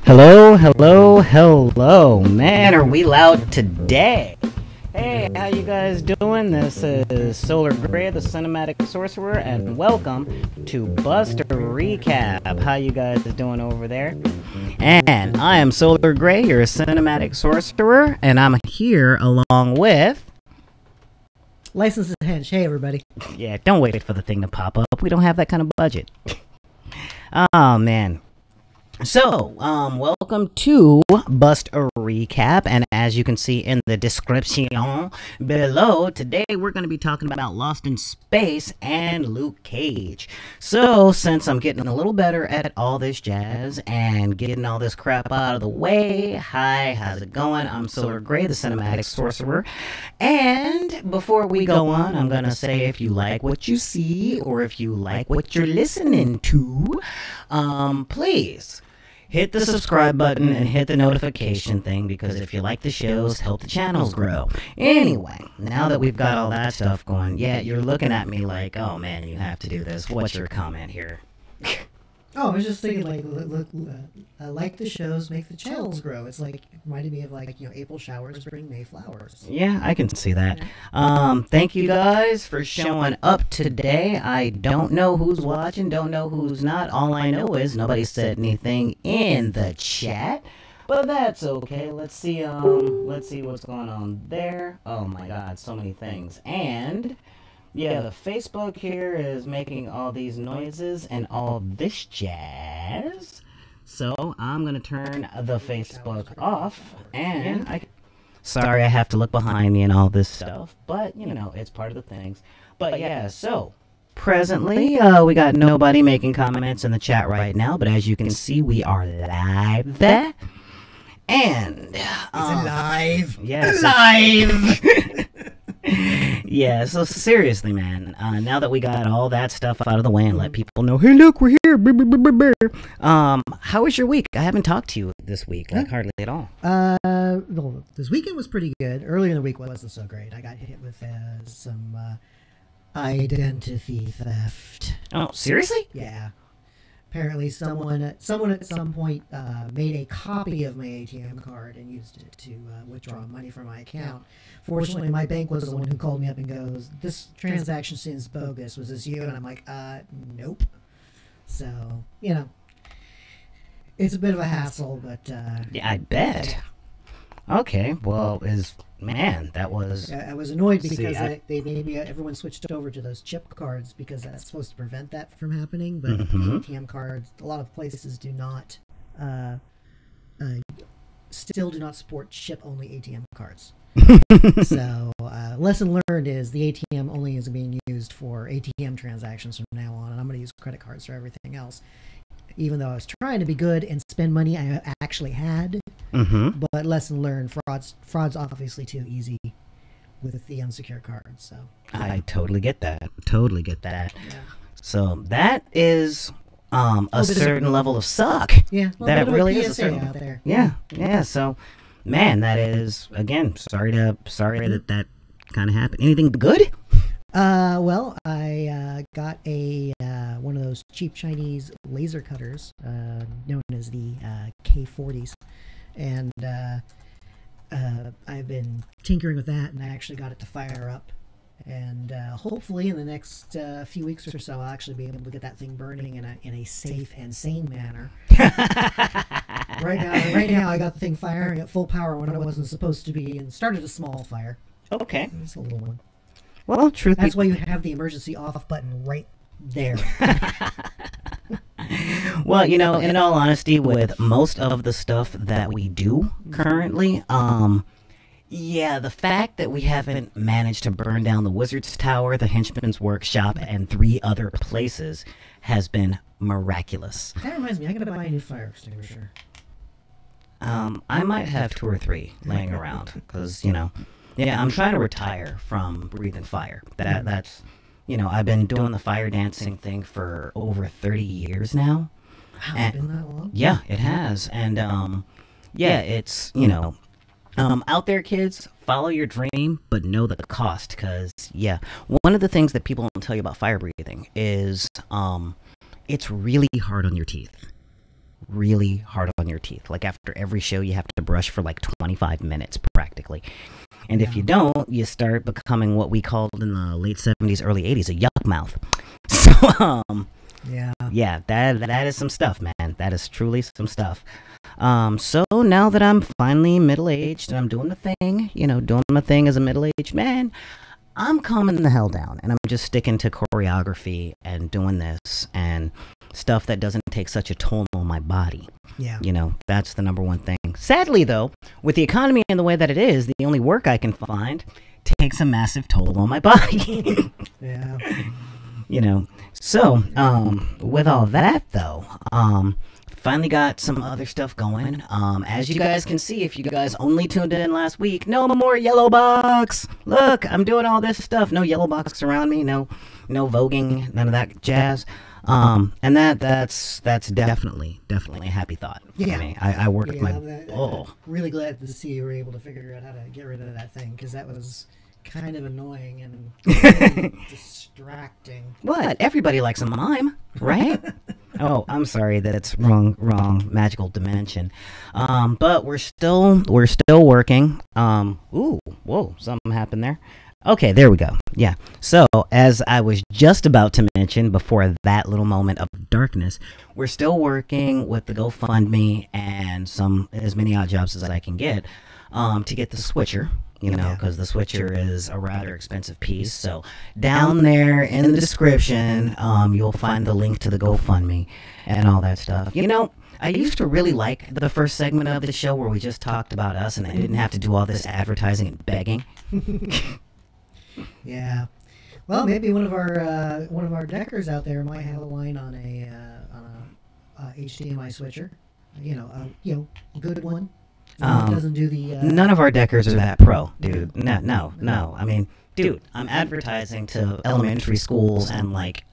Hello, hello, hello. Man, are we loud today? Hey, how you guys doing? This is Solar Gray, the Cinematic Sorcerer, and welcome to Buster Recap. How you guys doing over there? And I am Solar Gray, your Cinematic Sorcerer, and I'm here along with... Licensed Hench. Hey, everybody. Yeah, don't wait for the thing to pop up. We don't have that kind of budget. Oh, man. So, welcome to Bust a Recap, and as you can see in the description below, today we're going to be talking about Lost in Space and Luke Cage. So, since I'm getting a little better at all this jazz and getting all this crap out of the way, hi, how's it going? I'm Solar Gray, the Cinematic Sorcerer, and before we go on, I'm going to say if you like what you see, or if you like what you're listening to, please hit the subscribe button and hit the notification thing, because if you like the shows, help the channels grow. Anyway, now that we've got all that stuff going, yeah, you're looking at me like, oh man, you have to do this. What's your comment here? Oh, I was just thinking, like the shows make the channels grow. It's like, reminded me of, like, you know, April showers bring May flowers. Yeah, I can see that. Thank you guys for showing up today. I don't know who's watching, don't know who's not. All I know is nobody said anything in the chat. But that's okay. Let's see what's going on there. Oh my god, so many things. And yeah, the Facebook here is making all these noises and all this jazz. So I'm gonna turn the Facebook off, and sorry I have to look behind me and all this stuff, but you know, it's part of the things. But yeah, so presently we got nobody making comments in the chat right now, but as you can see, we are live there. And It's alive. Yes. Alive. Yeah, so seriously, man, now that we got all that stuff out of the way and let people know, hey, look, we're here. How was your week? I haven't talked to you this week, like hardly at all. Well, this weekend was pretty good. Earlier in the week wasn't so great. I got hit with some identity theft. Oh, seriously? Yeah. Apparently, someone at some point made a copy of my ATM card and used it to withdraw money from my account. Fortunately, my bank was the one who called me up and goes, "This transaction seems bogus. Was this you?" And I'm like, nope. So, you know, it's a bit of a hassle, but Yeah, I bet. yeah. Okay, well, man, that was... I was annoyed because See, they made me, everyone switched over to those chip cards because that's supposed to prevent that from happening. But Mhm. ATM cards, a lot of places do not, still do not support chip-only ATM cards. So, lesson learned is the ATM only is being used for ATM transactions from now on, and I'm going to use credit cards for everything else. Even though I was trying to be good and spend money I actually had, but lesson learned, fraud's obviously too easy with the unsecured cards. So I totally get that. Totally get that. yeah, So that is a certain level of suck. yeah, well, That a bit of really is a PSA certain... out there. Yeah, yeah, so, man, that is, again, sorry that kind of happened. Anything good? Well, I got a one of those cheap Chinese laser cutters, known as the K40s, and I've been tinkering with that, and I actually got it to fire up. And hopefully, in the next few weeks or so, I'll actually be able to get that thing burning in a safe and sane manner. Right now, I got the thing firing at full power when it wasn't supposed to be, and started a small fire. Okay. It's a little one. Well, That's why you have the emergency off button right there. Well, you know, in all honesty, with most of the stuff that we do currently, yeah, the fact that we haven't managed to burn down the Wizard's Tower, the Henchman's Workshop, and 3 other places has been miraculous. That reminds me, I gotta buy a new fire extinguisher. I might have 2 or 3 laying around, because, you know, yeah, I'm trying to retire from breathing fire. That's, you know, I've been doing the fire dancing thing for over 30 years now. Wow, it's been that long? Yeah, it has. And, yeah, it's, you know, Out there, kids, follow your dream, but know the cost. Because, yeah, one of the things that people don't tell you about fire breathing is it's really hard on your teeth. Really hard on your teeth. Like after every show, you have to brush for like 25 minutes practically. And if you don't, you start becoming what we called in the late 70s, early 80s a yuck mouth. So, yeah, that is some stuff, man. That is truly some stuff. So now that I'm finally middle-aged and I'm doing the thing, doing my thing as a middle-aged man, I'm calming the hell down and I'm just sticking to choreography and doing this and stuff that doesn't take such a toll on my body. Yeah. That's the number one thing. Sadly, though, with the economy and the way that it is, the only work I can find takes a massive toll on my body. Yeah. So, with all that, though, finally got some other stuff going. As you guys can see, if you guys only tuned in last week, no more yellow box. Look, I'm doing all this stuff. No yellow box around me. No voguing. None of that jazz. And that's definitely a happy thought for me. I worked with my. Really glad to see you were able to figure out how to get rid of that thing because that was kind of annoying and really distracting. What? Everybody likes a mime, right? Oh, I'm sorry that it's wrong magical dimension. But we're still working. Ooh, whoa, something happened there. Okay, there we go. Yeah. So, as I was just about to mention before that little moment of darkness, we're still working with the GoFundMe and as many odd jobs as I can get to get the switcher, because the switcher is a rather expensive piece. So, down there in the description, you'll find the link to the GoFundMe and all that stuff. I used to really like the first segment of the show where we just talked about us and I didn't have to do all this advertising and begging. Yeah, well, maybe one of our deckers out there might have a line on a HDMI switcher, a good one. Doesn't do the. None of our deckers are that pro, dude. No. I mean, dude, I'm advertising to elementary schools and like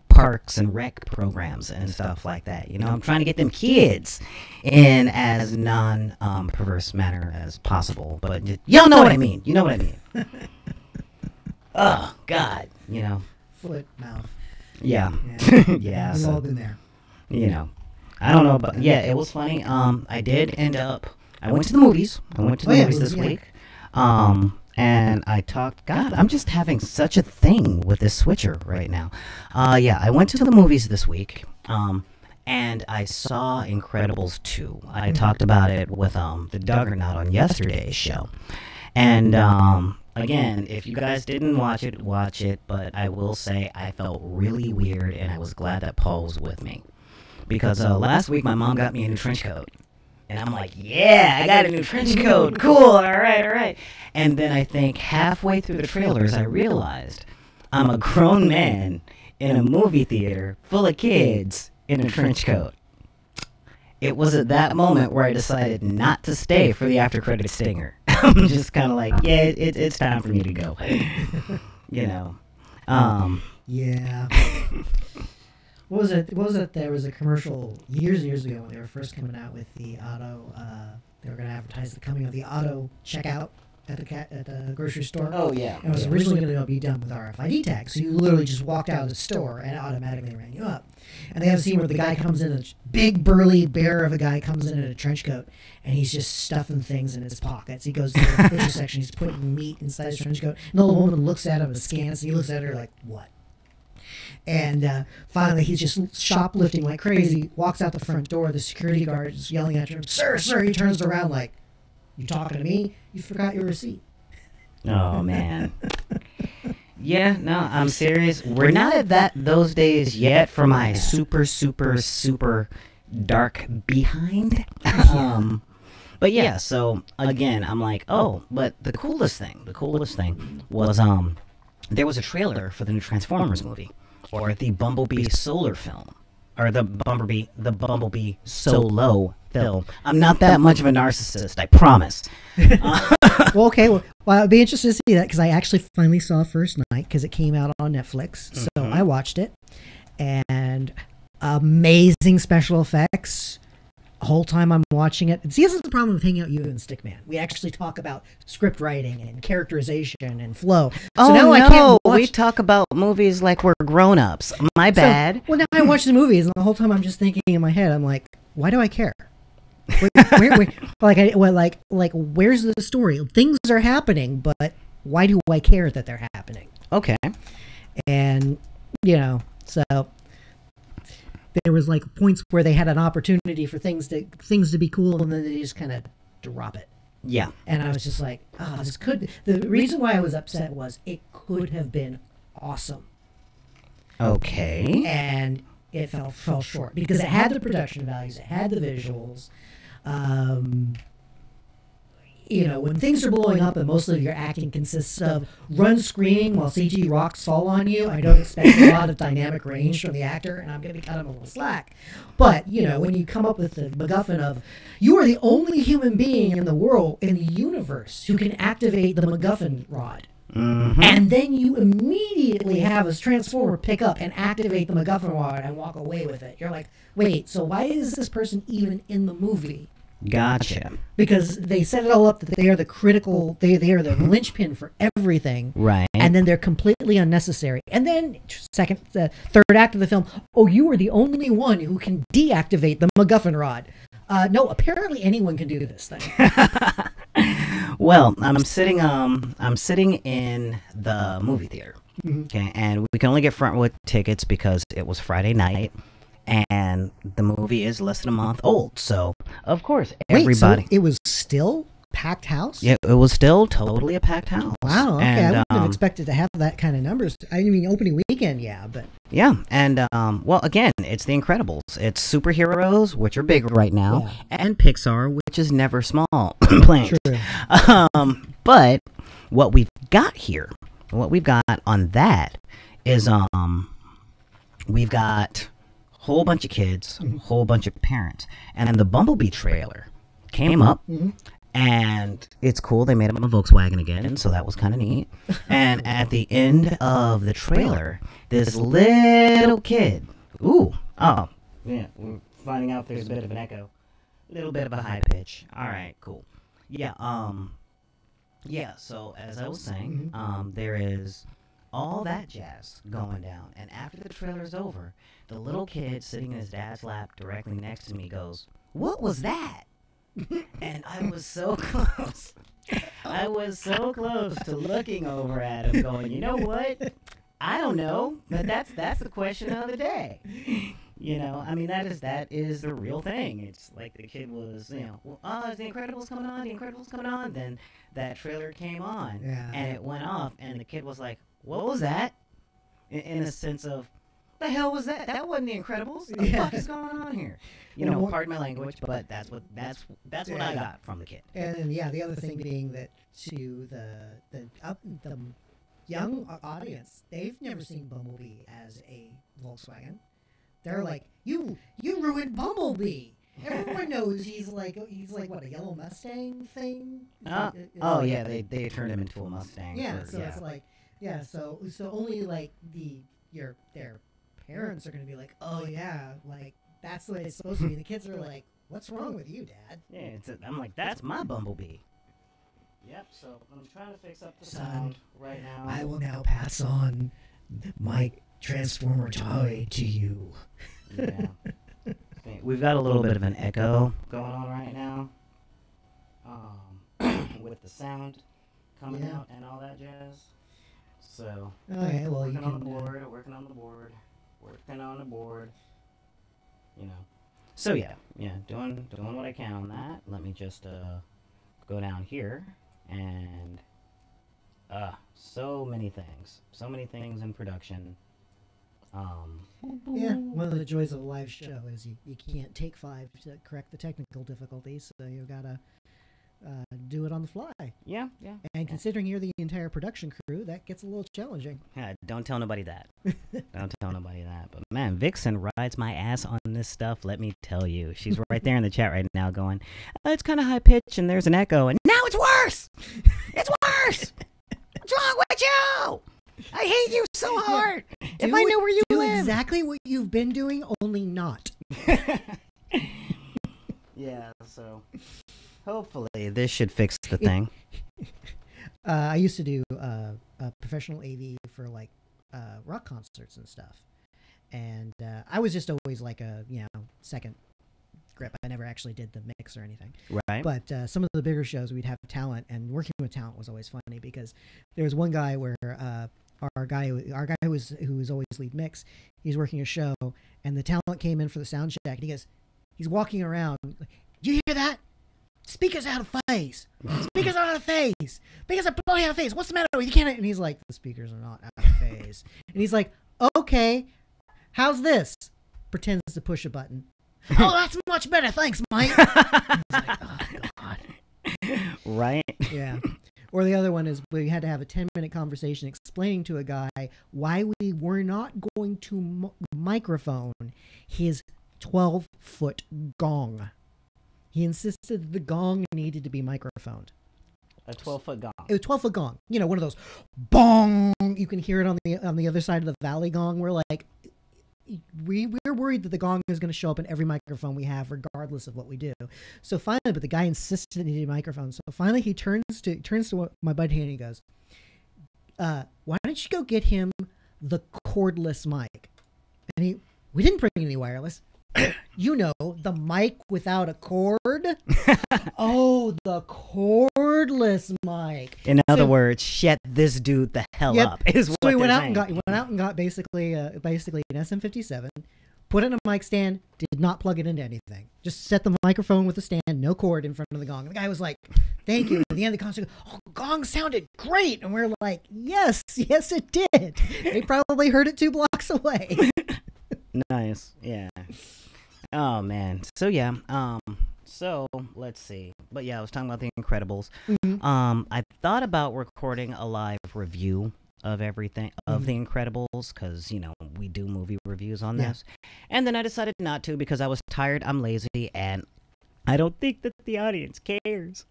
parks and rec programs and stuff like that. I'm trying to get them kids in as non-perverse manner as possible. But y'all know what I mean. You know what I mean. Oh, God. Foot, mouth. Yeah. Yeah. We've all been there. I don't know, but yeah, it was funny. I did end up, I went to the movies. This week. And I talked, God, I'm just having such a thing with this switcher right now. Yeah, I went to the movies this week, and I saw Incredibles 2. I talked about it with the Duggernaut on yesterday's show. And again, if you guys didn't watch it, but I will say I felt really weird, and I was glad that Paul was with me. Because last week my mom got me a new trench coat. And I'm like, yeah, I got a new trench coat. Cool, all right. And then I think halfway through the trailers, I realized I'm a grown man in a movie theater full of kids in a trench coat. It was at that moment where I decided not to stay for the after-credit stinger. I'm just kind of like, yeah, it's time for me to go. Yeah. What was it? There was a commercial years and years ago when they were first coming out with the auto. They were going to advertise the coming of the auto checkout at the grocery store. Oh yeah. And it was originally going to be done with RFID tags, so you literally just walked out of the store and it automatically rang you up. And they have a scene where the guy comes in, a big burly bear of a guy comes in a trench coat, and he's just stuffing things in his pockets. He goes to the butcher section, he's putting meat inside his trench coat, and the old woman looks at him and scans, and he looks at her like, what? And finally, he's just shoplifting like crazy, walks out the front door. The security guard is yelling at him, sir. He turns around like, you talking to me? You forgot your receipt. Oh, man. Yeah, no, I'm serious. We're not at those days yet for my super dark behind. But yeah, so again, I'm like, oh, but the coolest thing was there was a trailer for the new Transformers movie. Or the Bumblebee Solar film. Or the Bumblebee Solo film. I'm not that much of a narcissist, I promise. Well, okay. Well, I'd be interested to see that because I actually finally saw first night because it came out on Netflix. So I watched it. And amazing special effects. whole time I'm watching it. See, this is the problem with hanging out with you and Stickman. We actually talk about script writing and characterization and flow. Oh, now no, I can't watch. we talk about movies like we're grown-ups. My bad. Well, now I watch the movies, and the whole time I'm just thinking in my head, I'm like, why do I care? Where's the story? Things are happening, but why do I care that they're happening? Okay. And, so there was like points where they had an opportunity for things to be cool, and then they just kind of drop it. Yeah. And I was just like, the reason why I was upset was it could have been awesome. Okay. And it fell short because it had the production values, it had the visuals. When things are blowing up and most of your acting consists of run screaming while CG rocks fall on you, I don't expect a lot of dynamic range from the actor, and I'm going to be cutting a little slack. But, when you come up with the MacGuffin of, you are the only human being in the world, in the universe, who can activate the MacGuffin rod. Mm-hmm. And then you immediately have a transformer pick up and activate the MacGuffin rod and walk away with it. You're like, wait, so why is this person even in the movie? Gotcha. Because they set it all up that they are the critical, they are the linchpin for everything. Right. And then they're completely unnecessary. And then the third act of the film, you are the only one who can deactivate the MacGuffin rod. No, apparently anyone can do this thing. Well, I'm sitting in the movie theater. Mm-hmm. Okay, and we can only get front row tickets because it was Friday night, and the movie is less than a month old. So, of course, everybody. Wait, so it was still packed house? Yeah, it was still totally a packed house. Wow, okay. And, I wouldn't have expected to have that kind of numbers. I mean, opening weekend, yeah, but... Yeah, and, well, again, it's The Incredibles. It's superheroes, which are big right now, and Pixar, which is never small. Planes. True. But what we've got on that is, we've got a whole bunch of kids, a whole bunch of parents, and then the Bumblebee trailer came up, and it's cool. They made him a Volkswagen again, so that was kind of neat. And at the end of the trailer, this little kid, yeah, we're finding out there's a bit of an echo, a little bit of a high pitch. All right, cool. Yeah, so as I was saying, there is all that jazz going down, and after the trailer's over, the little kid sitting in his dad's lap directly next to me goes, "What was that?" And I was so close. I was so close to looking over at him going, you know what? I don't know, but that's the question of the day. I mean, that is the real thing. It's like the kid was, is The Incredibles coming on? The Incredibles coming on? Then that trailer came on, and it went off, and the kid was like, what was that? In a sense of, the hell was that? That wasn't The Incredibles. What the fuck is going on here? Pardon my language, but that's what I got from the kid. And then, the other thing being that to the young audience, they've never seen Bumblebee as a Volkswagen. They're like, you ruined Bumblebee. Everyone knows he's like what, a yellow Mustang thing? They turned him into a Mustang. It's like, so only like their parents are going to be like, oh yeah, like that's the way it's supposed to be. The kids are like, what's wrong with you, Dad? Yeah, I'm like, that's my Bumblebee. Yep, so I'm trying to fix up the sound right now. I will now pass on my Transformer toy to you. Yeah. We've got a little bit of an echo going on right now. With the sound coming out and all that jazz. So, okay, well, working on the board. So doing what I can on that. Let me just go down here and so many things in production. One of the joys of a live show is you can't take 5 to correct the technical difficulties, so you've got to do it on the fly. Yeah. And considering you're the entire production crew, that gets a little challenging. Yeah, don't tell nobody that. But man, Vixen rides my ass on this stuff, let me tell you. She's right there in the chat right now going, it's kind of high pitch and there's an echo, and now it's worse! It's worse! What's wrong with you? I hate you so hard. If I knew where you live. Do exactly what you've been doing, only not. Yeah, so hopefully this should fix the thing. I used to do professional AV for like rock concerts and stuff, and I was just always like a second grip. I never actually did the mix or anything. Right. But some of the bigger shows, we'd have talent, and working with talent was always funny because there was one guy where our guy who was always lead mix, he's working a show, and the talent came in for the sound check, and he's walking around. You hear that? Speakers out of phase. Speakers are out of phase. Speakers are blowing out of phase. What's the matter with you? Can't. And he's like, the speakers are not out of phase. And he's like, okay, how's this? Pretends to push a button. Oh, that's much better. Thanks, Mike. Like, oh, God. Right? Yeah. Or the other one is we had to have a 10-minute conversation explaining to a guy why we were not going to microphone his 12-foot gong. He insisted the gong needed to be microphoned. A 12-foot gong. It was 12-foot gong. You know, one of those bong. You can hear it on the other side of the valley gong. We're like, we're worried that the gong is going to show up in every microphone we have, regardless of what we do. So finally, but the guy insisted he needed a microphone. So finally, he turns to my buddy and he goes, "Why don't you go get him the cordless mic?" And we didn't bring any wireless. You know, the mic without a cord. Oh, the cordless mic. In other words, shut this dude the hell up. Is what he went they're out saying. and got basically an SM57, put it in a mic stand, did not plug it into anything. Just set the microphone with a stand, no cord in front of the gong. The guy was like, "Thank you." At the end of the concert, "Oh, gong sounded great," and we're like, "Yes, it did." They probably heard it 2 blocks away. Nice. Yeah. Oh man. So yeah. So let's see. But yeah, I was talking about The Incredibles. Mm-hmm. I thought about recording a live review of everything of The Incredibles because we do movie reviews on this, and then I decided not to because I was tired. I'm lazy, and I don't think that the audience cares.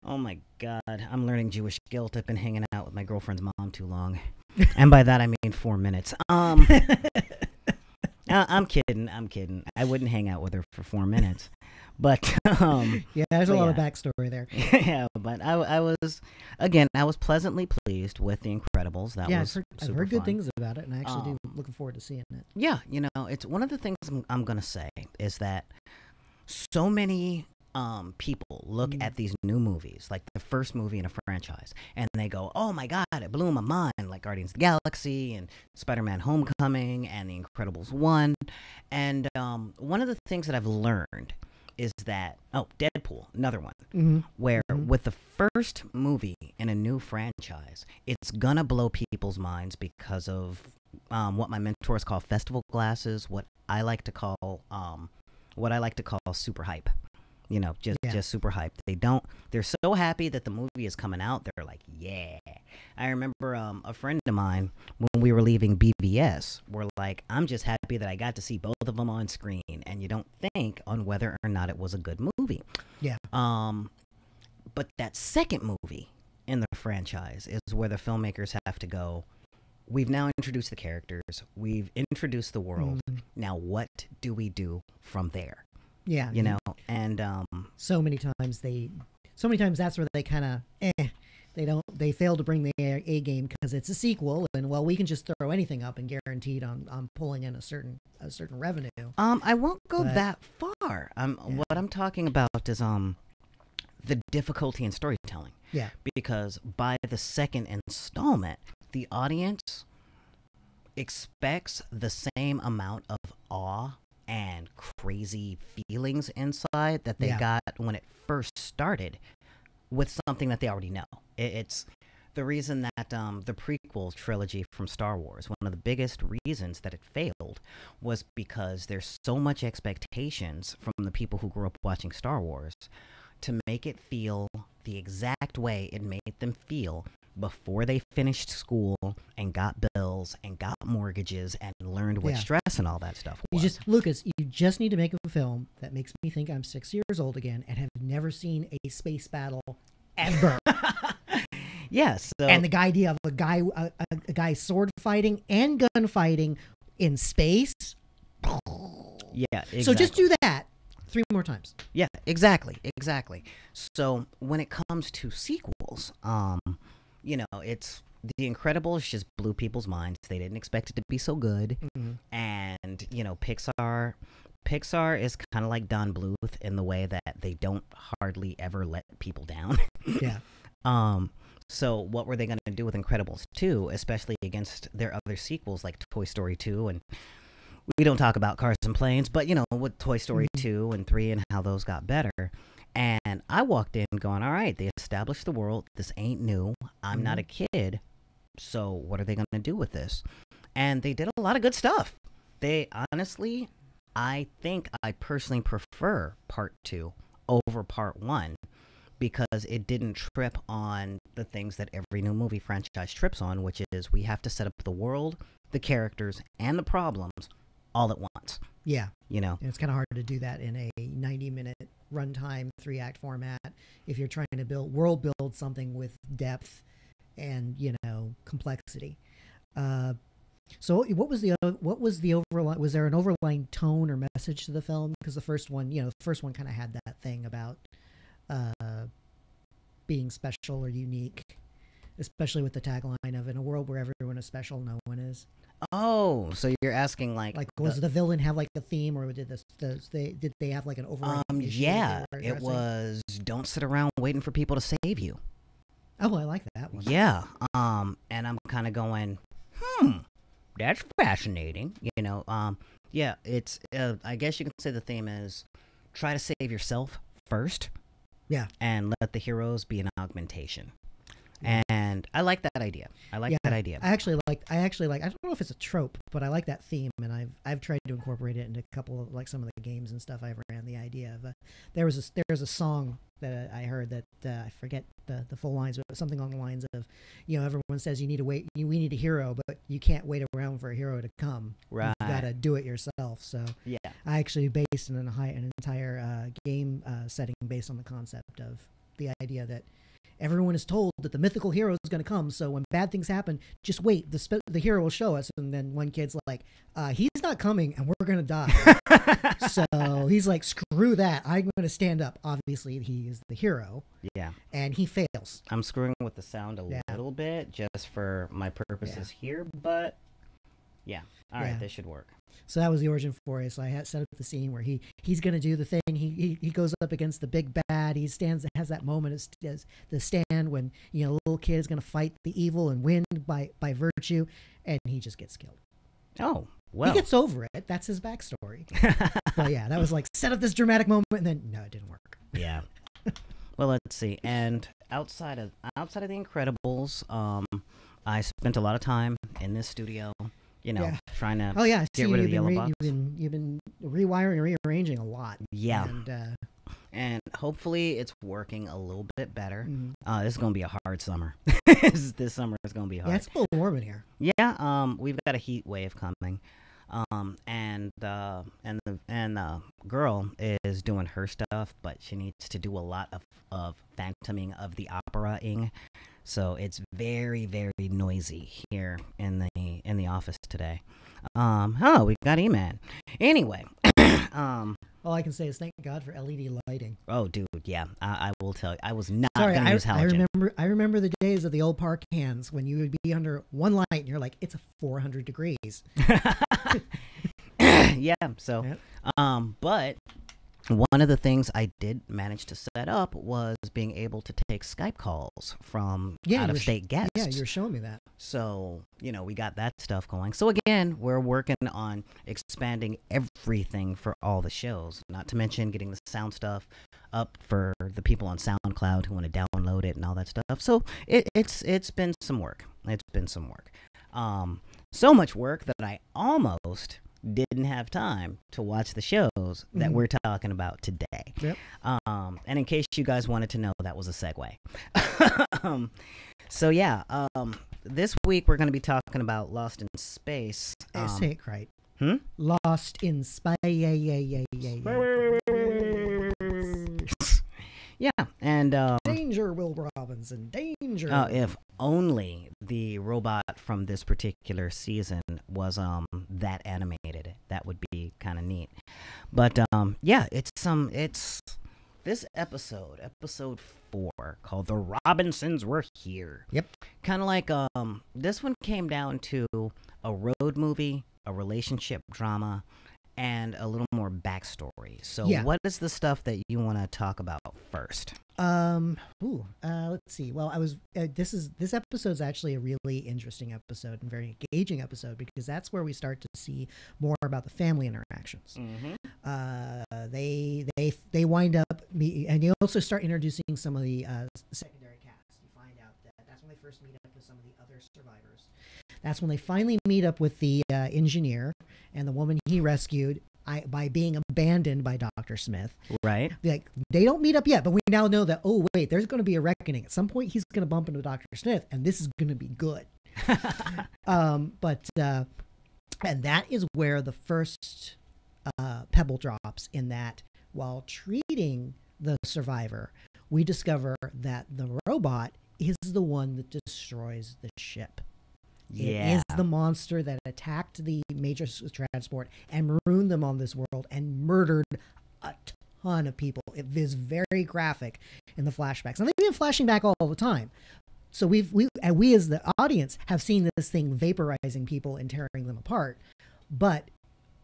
Oh my God. I'm learning Jewish guilt. I've been hanging out with my girlfriend's mom too long. And by that I mean 4 minutes. I'm kidding. I wouldn't hang out with her for 4 minutes. But yeah, there's a lot of backstory there. Yeah, but I was pleasantly pleased with The Incredibles. That was I've heard good fun. things about it, and I actually do looking forward to seeing it. Yeah, it's one of the things I'm gonna say is that so many people look at these new movies, like the first movie in a franchise, and they go, "Oh my God, it blew my mind!" Like Guardians of the Galaxy and Spider-Man: Homecoming and The Incredibles 1. And one of the things that I've learned is that Deadpool, another one, where with the first movie in a new franchise, it's gonna blow people's minds because of what my mentors call festival glasses, what I like to call super hype. Just super hyped. They're so happy that the movie is coming out. They're like, yeah. I remember a friend of mine, when we were leaving BVS, were like, I'm just happy that I got to see both of them on screen. And you don't think on whether or not it was a good movie. Yeah. But that second movie in the franchise is where the filmmakers have to go, we've now introduced the characters. We've introduced the world. Now what do we do from there? Yeah, and so many times that's where they kind of they fail to bring the A game because it's a sequel, and we can just throw anything up and guaranteed on pulling in a certain revenue. I won't go that far. What I'm talking about is the difficulty in storytelling. Yeah, because by the second installment, the audience expects the same amount of awe and crazy feelings inside that they got when it first started with something that they already know. It's the reason that the prequel trilogy from Star Wars, one of the biggest reasons that it failed was because there's so much expectations from the people who grew up watching Star Wars to make it feel the exact way it made them feel before they finished school and got bills and got mortgages and learned what stress and all that stuff was. Lucas, you just need to make a film that makes me think I'm 6 years old again and have never seen a space battle ever. Yes. And the idea of a guy sword fighting and gun fighting in space. Yeah, exactly. So just do that. 3 more times. Yeah, exactly, exactly. So when it comes to sequels, it's The Incredibles just blew people's minds. They didn't expect it to be so good, and Pixar is kind of like Don Bluth in the way that they don't hardly ever let people down. Yeah. So what were they going to do with Incredibles 2, especially against their other sequels like Toy Story 2, and we don't talk about Cars and Planes, but with Toy Story 2 and 3 and how those got better. And I walked in going, all right, they established the world. This ain't new. I'm not a kid. So what are they going to do with this? And they did a lot of good stuff. They honestly, I think I personally prefer part 2 over part 1 because it didn't trip on the things that every new movie franchise trips on, which is we have to set up the world, the characters, and the problems all at once. Yeah. And it's kind of hard to do that in a 90-minute runtime 3-act format if you're trying to world build something with depth and complexity. So what was the overline? Was there an overlying tone or message to the film? Because the first one kind of had that thing about being special or unique, especially with the tagline of "In a world where everyone is special, no one is." Oh, so you're asking like was the villain have like a theme, or did they have like an overall? Yeah, it was don't sit around waiting for people to save you. Oh, I like that one. Yeah, and I'm kind of going, that's fascinating. Yeah, it's I guess you can say the theme is try to save yourself first. Yeah, and let the heroes be an augmentation. And I like that idea. I actually like. I don't know if it's a trope, but I like that theme, and I've tried to incorporate it into a couple of some of the games and stuff I've ran. The idea of there was a song that I heard that I forget the full lines, but something along the lines of, everyone says you need to wait, we need a hero, but you can't wait around for a hero to come. Right. You've got to do it yourself. So yeah, I actually based an entire game setting based on the concept of the idea that everyone is told that the mythical hero is going to come, so when bad things happen, just wait. The hero will show us. And then one kid's like, he's not coming, and we're going to die. So he's like, screw that. I'm going to stand up. Obviously, he is the hero. Yeah. And he fails. I'm screwing with the sound a little bit just for my purposes here, but yeah. All right, this should work. So that was the origin for it. So I had set up the scene where he's going to do the thing. He goes up against the big bad. He has that moment as the stand when the little kid is going to fight the evil and win by virtue, and he just gets killed. Oh, well. He gets over it. That's his backstory. But yeah, that was like set up this dramatic moment, and then no, it didn't work. Yeah. Well, let's see. And outside of The Incredibles, I spent a lot of time in this studio. Trying to get rid of the yellow box. You've been rewiring and rearranging a lot. Yeah. And hopefully it's working a little bit better. This is going to be a hard summer. This summer is going to be hard. Yeah, it's a little warm in here. Yeah, we've got a heat wave coming. And the girl is doing her stuff, but she needs to do a lot of phantoming of the opera-ing. So it's very, very noisy here in the office today. We got E-Man. Anyway, all I can say is thank God for LED lighting. Oh, dude, yeah. I will tell you, I was not going to use halogen. I remember the days of the old park cans when you would be under one light and you're like, it's 400 degrees. Yeah. So, but one of the things I did manage to set up was being able to take Skype calls from out-of-state guests. Yeah, you're showing me that. So, we got that stuff going. So, again, we're working on expanding everything for all the shows, not to mention getting the sound stuff up for the people on SoundCloud who want to download it and all that stuff. So, it's been some work. So much work that I almost didn't have time to watch the shows that we're talking about today. Yep. And in case you guys wanted to know, that was a segue. So yeah, this week we're going to be talking about Lost in Space. Say it right. Lost in Space. Yeah, and danger, Will Robinson, danger. danger. If only the robot from this particular season was that animated, that would be kind of neat. But yeah, it's this episode 4, called "The Robinsons Were Here." Yep. Kind of like this one came down to a road movie, a relationship drama, and a little more backstory. So Yeah. what is the stuff that you want to talk about first? Let's see. Well, this episode's actually a really interesting episode and very engaging episode, because that's where we start to see more about the family interactions. They wind up and you also start introducing some of the secondary cast. You find out that's when they first meet up with some of the other survivors. That's when they finally meet up with the engineer and the woman he rescued by being abandoned by Dr. Smith. Right. Like, they don't meet up yet, but we now know that, oh, wait, there's going to be a reckoning. At some point, he's going to bump into Dr. Smith, and this is going to be good. And that is where the first pebble drops, in that while treating the survivor, we discover that the robot is the one that destroys the ship. Yeah. It is the monster that attacked the major transport and marooned them on this world and murdered a ton of people. It is very graphic in the flashbacks. And they've been flashing back all the time. So we as the audience have seen this thing vaporizing people and tearing them apart. But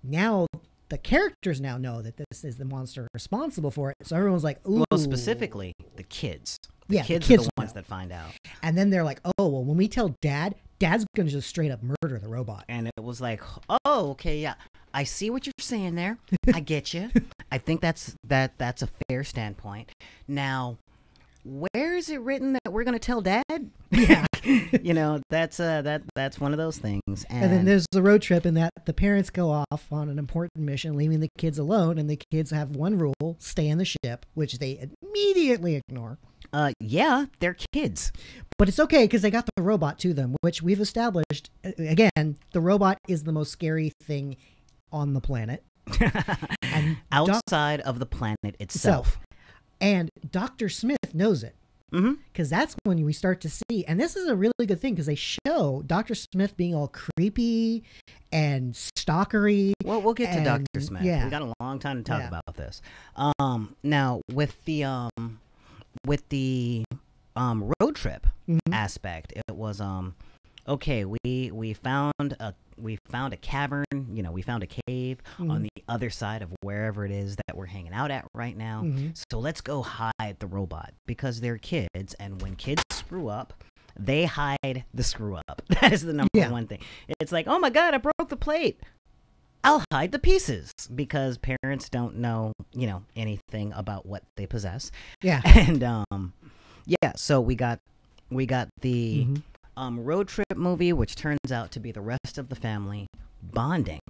now the characters now know that this is the monster responsible for it. So everyone's like, ooh. Well, specifically the kids. The Yeah, kids the are kids the ones know. that find out. And then they're like, oh, well, when we tell Dad's going to just straight up murder the robot. And it was like, oh, okay, yeah. I see what you're saying there. I get you. I think that's a fair standpoint. Now, where is it written that we're going to tell Dad? Yeah. You know, that's one of those things. And then there's the road trip, in that the parents go off on an important mission, leaving the kids alone, and the kids have one rule: stay in the ship, which they immediately ignore. Yeah, they're kids. But it's okay, because they got the robot to them, which we've established. Again, the robot is the most scary thing on the planet. And Outside of the planet itself. And Dr. Smith knows it. Because that's when we start to see, and this is a really good thing, because they show Dr. Smith being all creepy and stalkery. Well, we'll get to Dr. Smith. Yeah. We got a long time to talk about this. Now with the road trip aspect, it was okay. We found a cavern. You know, we found a cave on the other side of wherever it is that we're hanging out at right now. So let's go hide the robot, because they're kids, and when kids screw up, they hide the screw up. That is the number one thing. It's like, oh my God, I broke the plate. I'll hide the pieces, because parents don't know, you know, anything about what they possess. Yeah. And yeah, so we got the road trip movie, which turns out to be the rest of the family bonding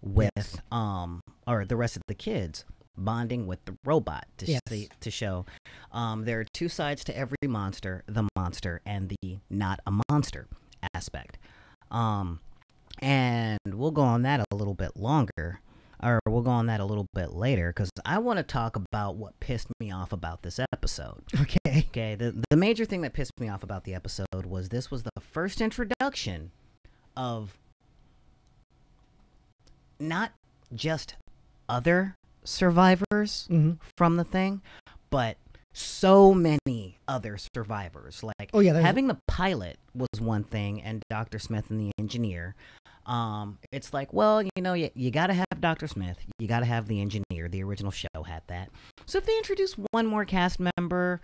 with or the rest of the kids bonding with the robot to show there are two sides to every monster: the monster and the not a monster aspect. And we'll go on that a little bit longer, or we'll go on that a little bit later, because I want to talk about what pissed me off about this episode. Okay, the major thing that pissed me off about the episode was this was the first introduction of not just other survivors from the thing, but so many other survivors. Like, having the pilot was one thing, and Dr. Smith and the engineer. It's like, well, you know, you got to have Dr. Smith, you got to have the engineer. The original show had that. So if they introduce one more cast member,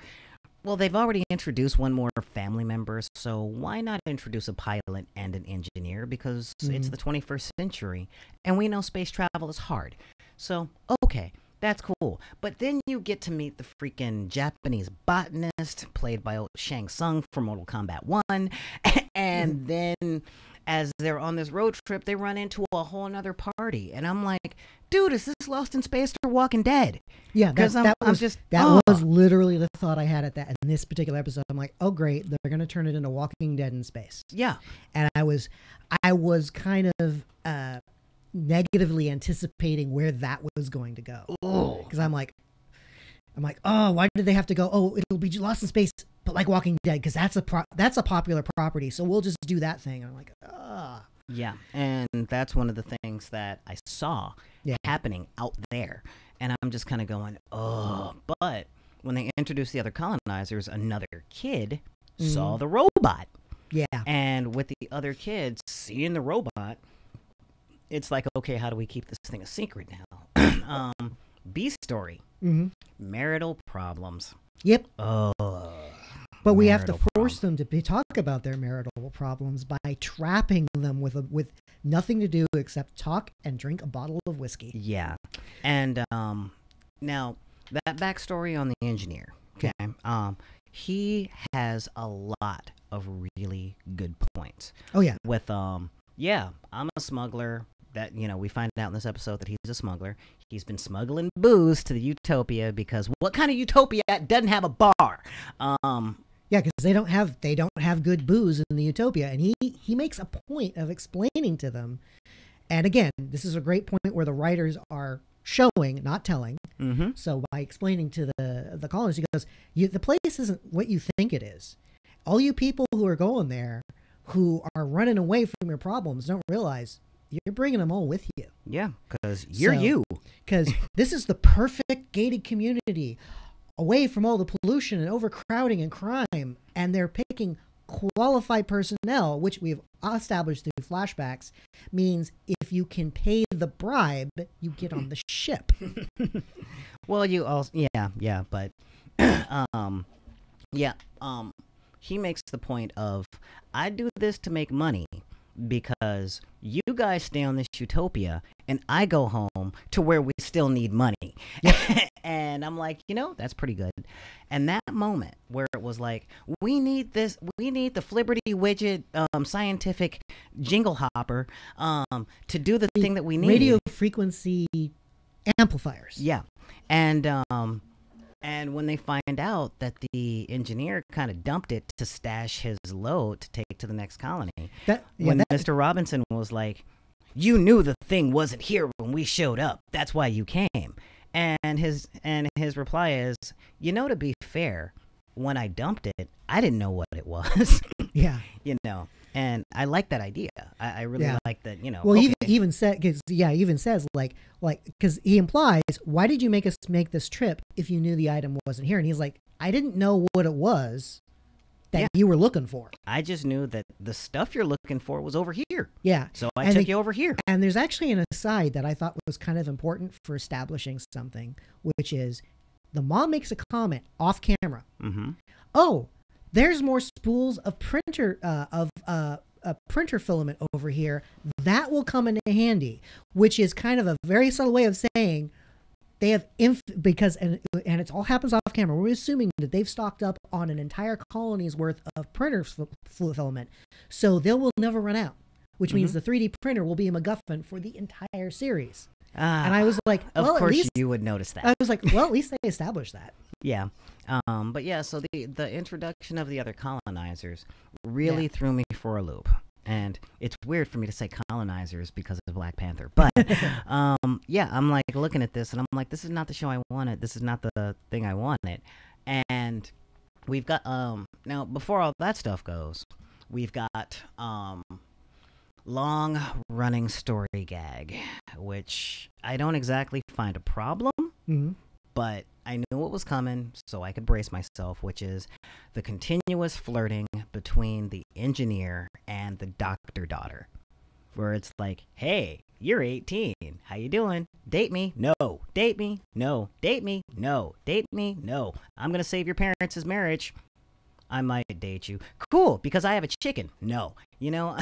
well, they've already introduced one more family member, so why not introduce a pilot and an engineer? Because it's the 21st century, and we know space travel is hard. So, okay, that's cool. But then you get to meet the freaking Japanese botanist, played by Shang Tsung from Mortal Kombat 1, and then as they're on this road trip, they run into a whole nother party, and I'm like, dude, is this Lost in Space or Walking Dead? Yeah, that was literally the thought I had in this particular episode. I'm like, oh great, they're gonna turn it into Walking Dead in space. Yeah, and I was kind of negatively anticipating where that was going to go, because I'm like, I'm like, oh, why did they have to go? Oh, it'll be Lost in Space, but like Walking Dead, because that's a popular property, so we'll just do that thing. And I'm like, ah. Yeah, and that's one of the things that I saw happening out there. And I'm just kind of going, oh. But when they introduced the other colonizers, another kid saw the robot. Yeah. And with the other kids seeing the robot, it's like, okay, how do we keep this thing a secret now? B story. Marital problems. Yep. Oh. But we have to force them to talk about their marital problems by trapping them with nothing to do except talk and drink a bottle of whiskey. Yeah. And now that backstory on the engineer, okay? He has a lot of really good points. Oh yeah. With yeah, I'm a smuggler. That, you know, we find out in this episode that he's a smuggler. He's been smuggling booze to the Utopia because what kind of Utopia doesn't have a bar? Yeah, because they don't have good booze in the Utopia, and he makes a point of explaining to them. And again, this is a great point where the writers are showing, not telling. So by explaining to the colonists, he goes, the place isn't what you think it is. All you people who are going there, who are running away from your problems, don't realize you're bringing them all with you. Yeah, because you're you. Because this is the perfect gated community, away from all the pollution and overcrowding and crime, and they're picking qualified personnel, which we've established through flashbacks, means if you can pay the bribe, you get on the ship. Well, you also, yeah, but, he makes the point of, I do this to make money because you guys stay on this Utopia and I go home to where we still need money. And I'm like, you know, that's pretty good. And that moment where it was like, we need the Flibberty Widget scientific jingle hopper to do the thing that we need. Radio frequency amplifiers. Yeah. And when they find out that the engineer kind of dumped it to stash his load to take to the next colony, Mr. Robinson was like, you knew the thing wasn't here when we showed up. That's why you came. And his reply is, you know, to be fair, when I dumped it, I didn't know what it was. Yeah. You know, and I like that idea. I really like that, you know. Well, he even says like, because he implies, why did you make us make this trip if you knew the item wasn't here? And he's like, I didn't know what it was that you were looking for. I just knew that the stuff you're looking for was over here. Yeah. So I took you over here. And there's actually an aside that I thought was kind of important for establishing something, which is the mom makes a comment off camera. Oh, there's more spools of printer printer filament over here. That will come in handy, which is kind of a very subtle way of saying they have because it all happens off camera. We're assuming that they've stocked up on an entire colony's worth of printer filament, so they will never run out. Which means the 3D printer will be a MacGuffin for the entire series. And I was like, well, of course at least you would notice that. I was like, well, at least they established that. Yeah. But yeah, so the introduction of the other colonizers really threw me for a loop. And it's weird for me to say colonizers because of Black Panther. But yeah, I'm like looking at this and I'm like, this is not the show I wanted. This is not the thing I wanted. And we've got now before all that stuff goes, we've got long running story gag, which I don't exactly find a problem. But I knew what was coming, so I could brace myself, which is the continuous flirting between the engineer and the doctor daughter, where it's like, hey, you're 18. How you doing? Date me? No. Date me? No. Date me? No. Date me? No. I'm going to save your parents' marriage. I might date you. Cool, because I have a chicken. No. You know,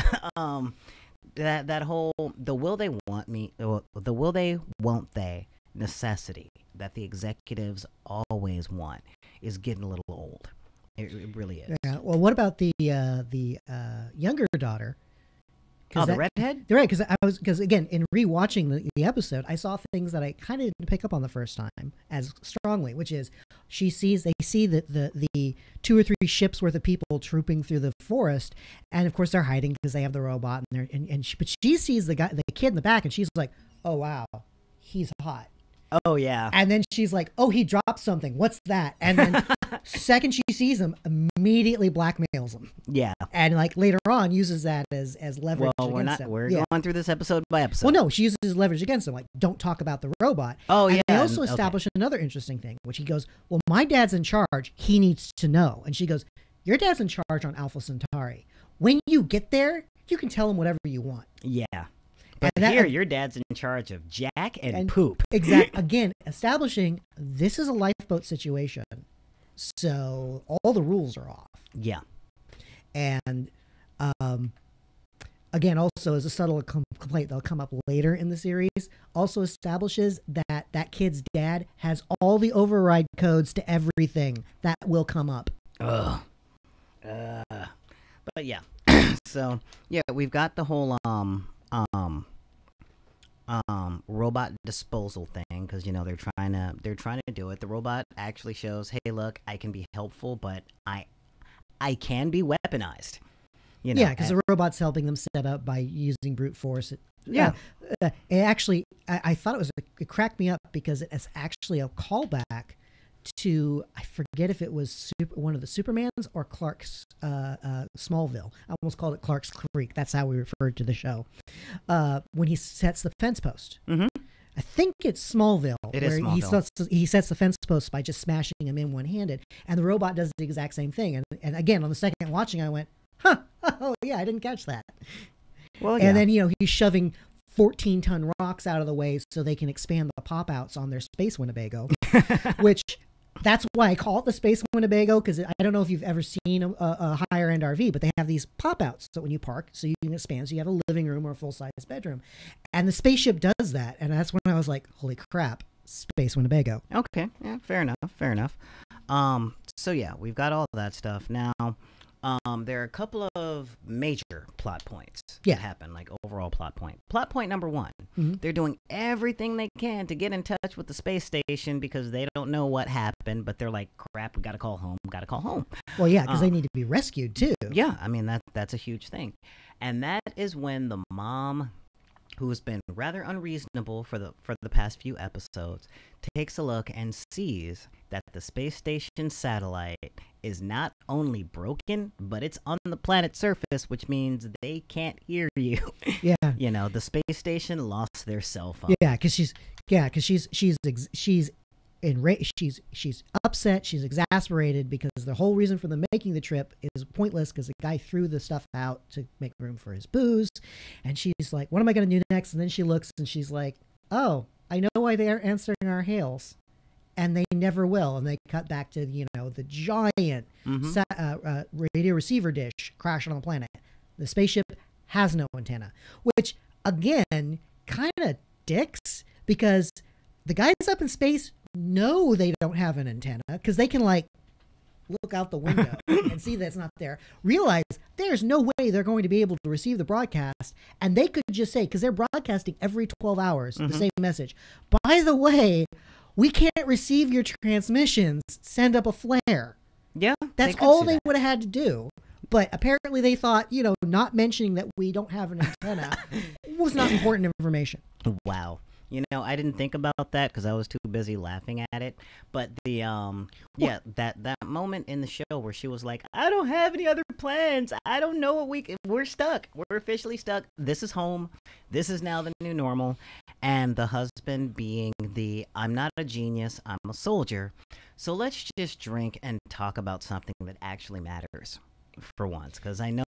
that whole, the will they want me, the will they, won't they necessity that the executives always want is getting a little old. It really is. Yeah. Well, what about the younger daughter? Oh, the redhead? Right, because again, in rewatching the episode, I saw things that I kind of didn't pick up on the first time as strongly, which is they see that the 2 or 3 ships worth of people trooping through the forest, and of course they're hiding because they have the robot, but she sees the kid in the back, and she's like, oh wow, he's hot. Oh yeah. And then she's like, "Oh, he dropped something. What's that?" And then second she sees him, immediately blackmails him. Yeah. And like later on uses that as leverage against him. We're going through this episode by episode. Well, no, she uses leverage against him. Like, don't talk about the robot. Oh, and yeah. they also establish another interesting thing, which he goes, "Well, my dad's in charge. He needs to know." And she goes, "Your dad's in charge on Alpha Centauri. When you get there, you can tell him whatever you want." Yeah. But here, your dad's in charge of Jack and Poop. Exactly. Again, establishing this is a lifeboat situation. So all the rules are off. Yeah. And again, also as a subtle complaint that'll come up later in the series, also establishes that that kid's dad has all the override codes to everything that will come up. Ugh. But yeah. So yeah, we've got the whole robot disposal thing, because they're trying to do it. The robot actually shows, hey, look, I can be helpful, but I can be weaponized. Yeah, because the robot's helping them set up by using brute force. Yeah. It actually, I thought it cracked me up because it's actually a callback to, I forget if it was one of the Supermans or Clark's Smallville. I almost called it Clark's Creek. That's how we referred to the show. When he sets the fence post. Mm-hmm. I think it's Smallville. It is Smallville. He sets the fence post by just smashing him in one-handed. And the robot does the exact same thing. And again, on the second watching, I went, huh, oh yeah, I didn't catch that. Well, yeah. And then, he's shoving 14-ton rocks out of the way so they can expand the pop-outs on their Space Winnebago, which... That's why I call it the Space Winnebago, because I don't know if you've ever seen a higher-end RV, but they have these pop-outs. So when you park, so you can expand, so you have a living room or a full-size bedroom. And the spaceship does that. And that's when I was like, holy crap, Space Winnebago. Okay, yeah, fair enough. So yeah, we've got all that stuff. Now, there are a couple of major plot points that happen, like overall plot point. Plot point number one, they're doing everything they can to get in touch with the space station because they don't know what happened, but they're like, crap, we gotta call home. Well, yeah, because they need to be rescued too. Yeah, I mean, that's a huge thing. And that is when the mom, who's been rather unreasonable for the past few episodes, takes a look and sees that the space station satellite is not only broken, but it's on the planet's surface, which means they can't hear you. Yeah. The space station lost their cell phone. Yeah, because she's enraged. She's upset. She's exasperated because the whole reason for them making the trip is pointless because the guy threw the stuff out to make room for his booze. And she's like, what am I going to do next? And then she looks and she's like, oh, I know why they aren't answering our hails. And they never will. And they cut back to, the giant radio receiver dish crashing on the planet. The spaceship has no antenna, which, again, kind of dicks because the guys up in space know they don't have an antenna because they can, look out the window and see that it's not there. Realize there's no way they're going to be able to receive the broadcast. And they could just say, because they're broadcasting every 12 hours, the same message. By the way, we can't receive your transmissions. Send up a flare. Yeah. That's all they would have had to do. But apparently they thought, not mentioning that we don't have an antenna was not important information. Wow. I didn't think about that because I was too busy laughing at it. But that moment in the show where she was like, I don't have any other plans. I don't know what we're stuck. We're officially stuck. This is home. This is now the new normal. And the husband being I'm not a genius. I'm a soldier. So let's just drink and talk about something that actually matters for once. Because I know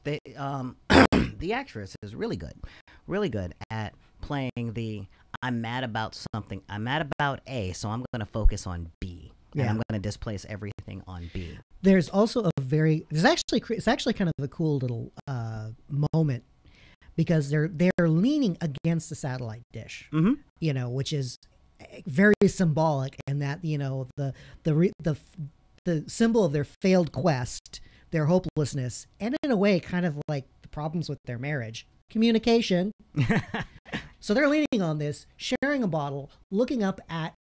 the actress is really good at playing I'm mad about something. I'm mad about A, so I'm going to focus on B. Yeah. And I'm going to displace everything on B. There's also it's actually kind of a cool little moment because they're leaning against the satellite dish, which is very symbolic in that, the symbol of their failed quest, their hopelessness, and in a way kind of like the problems with their marriage. Communication. So they're leaning on this, sharing a bottle, looking up at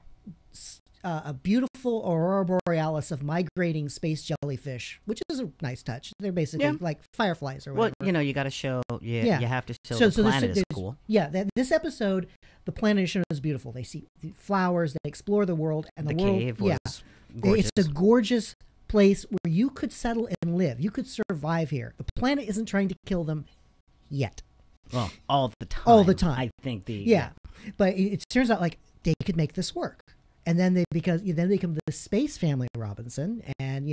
a beautiful aurora borealis of migrating space jellyfish, which is a nice touch. They're basically like fireflies or whatever. Well, you got to show. Yeah, you have to show the planet is cool. Yeah, this episode, the planet is shown as beautiful. They see the flowers, they explore the world, and the world. Cave was gorgeous. It's a gorgeous place where you could settle and live. You could survive here. The planet isn't trying to kill them yet. Well, all the time. All the time. I think but it turns out like they could make this work. And then they become the Space Family Robinson, and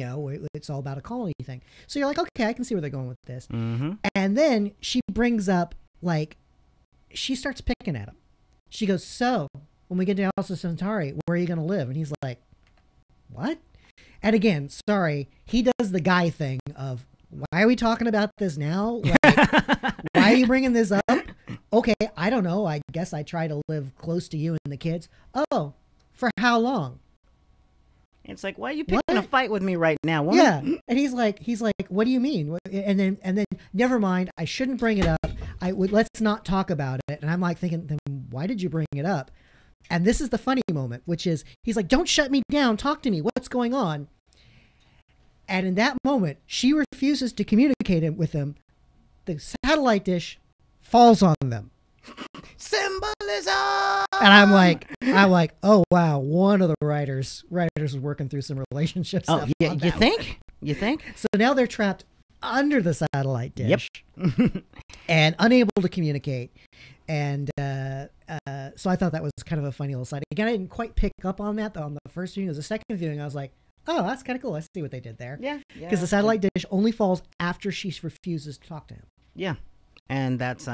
it's all about a colony thing. So you're like, okay, I can see where they're going with this. Mm-hmm. And then she brings up she starts picking at him. She goes, "So when we get to Alpha Centauri, where are you going to live?" And he's like, "What?" And again, sorry, he does the guy thing of, "Why are we talking about this now? Why are you bringing this up?" Okay, I don't know. I guess I try to live close to you and the kids. Oh. For how long? It's like, why are you picking a fight with me right now, woman? Yeah, and he's like, what do you mean? And then, never mind. I shouldn't bring it up. Let's not talk about it. And I'm like thinking, then why did you bring it up? And this is the funny moment, which is he's like, don't shut me down. Talk to me. What's going on? And in that moment, she refuses to communicate with him. The satellite dish falls on them. Symbolism. And I'm like, oh wow, one of the writers was working through some relationship stuff. Oh, yeah, you think? So now they're trapped under the satellite dish, yep. and unable to communicate. And so I thought that was kind of a funny little side. Again, I didn't quite pick up on that on the first viewing. It was the second viewing. I was like, oh, that's kind of cool. I see what they did there. Yeah. Because the satellite dish only falls after she refuses to talk to him. Yeah, and that's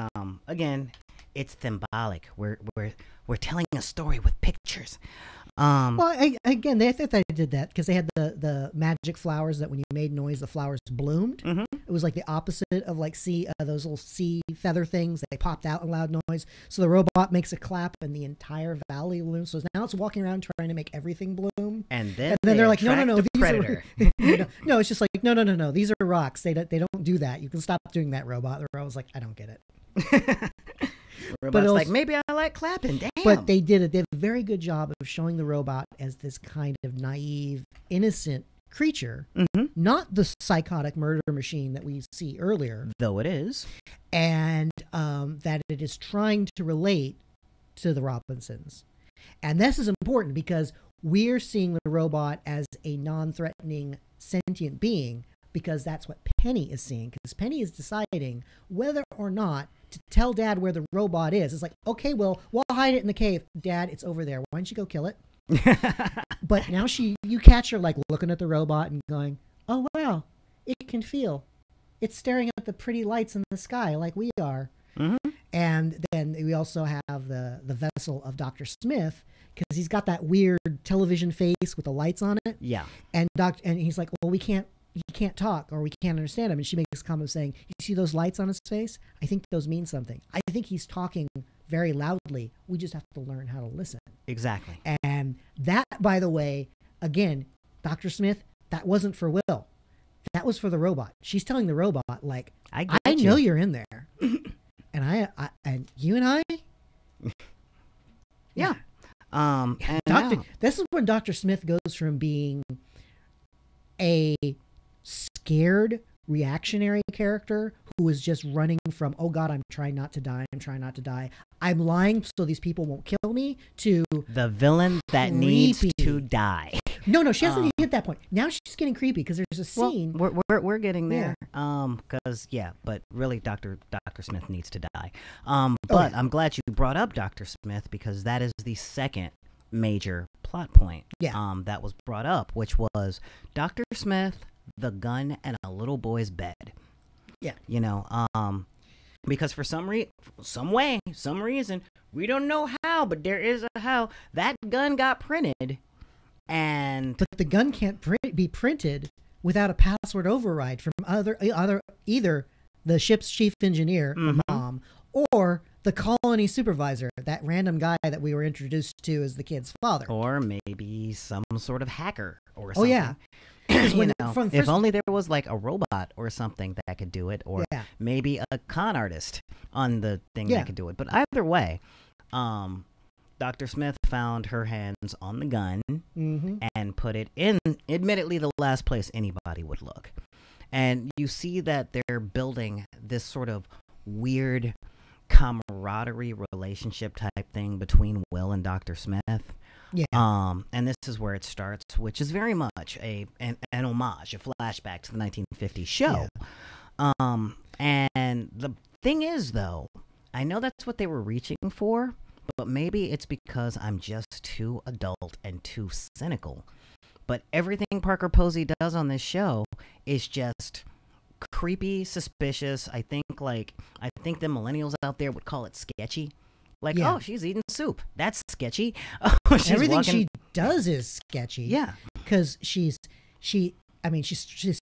again. It's symbolic. We're telling a story with pictures. Well, again, they thought they did that because they had the magic flowers that when you made noise, the flowers bloomed. Mm-hmm. It was like the opposite of like those little sea feather things that they popped out in loud noise. So the robot makes a clap and the entire valley blooms. So now it's walking around trying to make everything bloom. And then they're like, no, these predator. No, it's just like, no. These are rocks. They don't do that. You can stop doing that, robot. The robot's like, I don't get it. Robot's like, maybe I like clapping. Damn. But they did a very good job of showing the robot as this kind of naive, innocent creature, not the psychotic murder machine that we see earlier. Though it is. And that it is trying to relate to the Robinsons. And this is important because we're seeing the robot as a non-threatening sentient being because that's what Penny is seeing. Because Penny is deciding whether or not to tell Dad where the robot is. It's like, okay, well, we'll hide it in the cave. Dad, it's over there. Why don't you go kill it? But now you catch her like looking at the robot and going, oh, wow, it can feel. It's staring at the pretty lights in the sky like we are. Mm-hmm. And then we also have the vessel of Dr. Smith because he's got that weird television face with the lights on it. Yeah. And he's like, well, he can't talk or we can't understand him. And she makes a comment saying, you see those lights on his face? I think those mean something. I think he's talking very loudly. We just have to learn how to listen. Exactly. And that, by the way, again, Dr. Smith, that wasn't for Will. That was for the robot. She's telling the robot, like, I know you're in there. And and you and I? Yeah. This is when Dr. Smith goes from being a scared reactionary character who is just running from, oh God, I'm trying not to die. I'm lying so these people won't kill me, to the villain that needs to die. No, she hasn't hit that point. Now she's getting creepy because there's a scene. Well, we're getting there. But really, Dr. Smith needs to die. I'm glad you brought up Dr. Smith because that is the second major plot point. That was brought up, which was Dr. Smith, the gun, and a little boy's bed. Yeah. Because for some reason, we don't know how, but there is a how, that gun got printed. But the gun can't be printed without a password override from either the ship's chief engineer, the mom, or the colony supervisor, that random guy that we were introduced to as the kid's father. Or maybe some sort of hacker or something. Oh, yeah. If only there was like a robot or something that could do it, or maybe a con artist on the thing that could do it. But either way, Dr. Smith found her hands on the gun Mm-hmm. and put it in, admittedly, the last place anybody would look. And you see that they're building this sort of weird camaraderie relationship type thing between Will and Dr. Smith. Yeah. And this is where it starts, which is very much an homage, a flashback to the 1950s show. And the thing is, though, I know that's what they were reaching for, but maybe it's because I'm just too adult and too cynical. But everything Parker Posey does on this show is just creepy, suspicious. I think the millennials out there would call it sketchy. Like, Yeah. oh, she's eating soup. That's sketchy. Oh, she's Everything walking... she does is sketchy. Yeah. Because she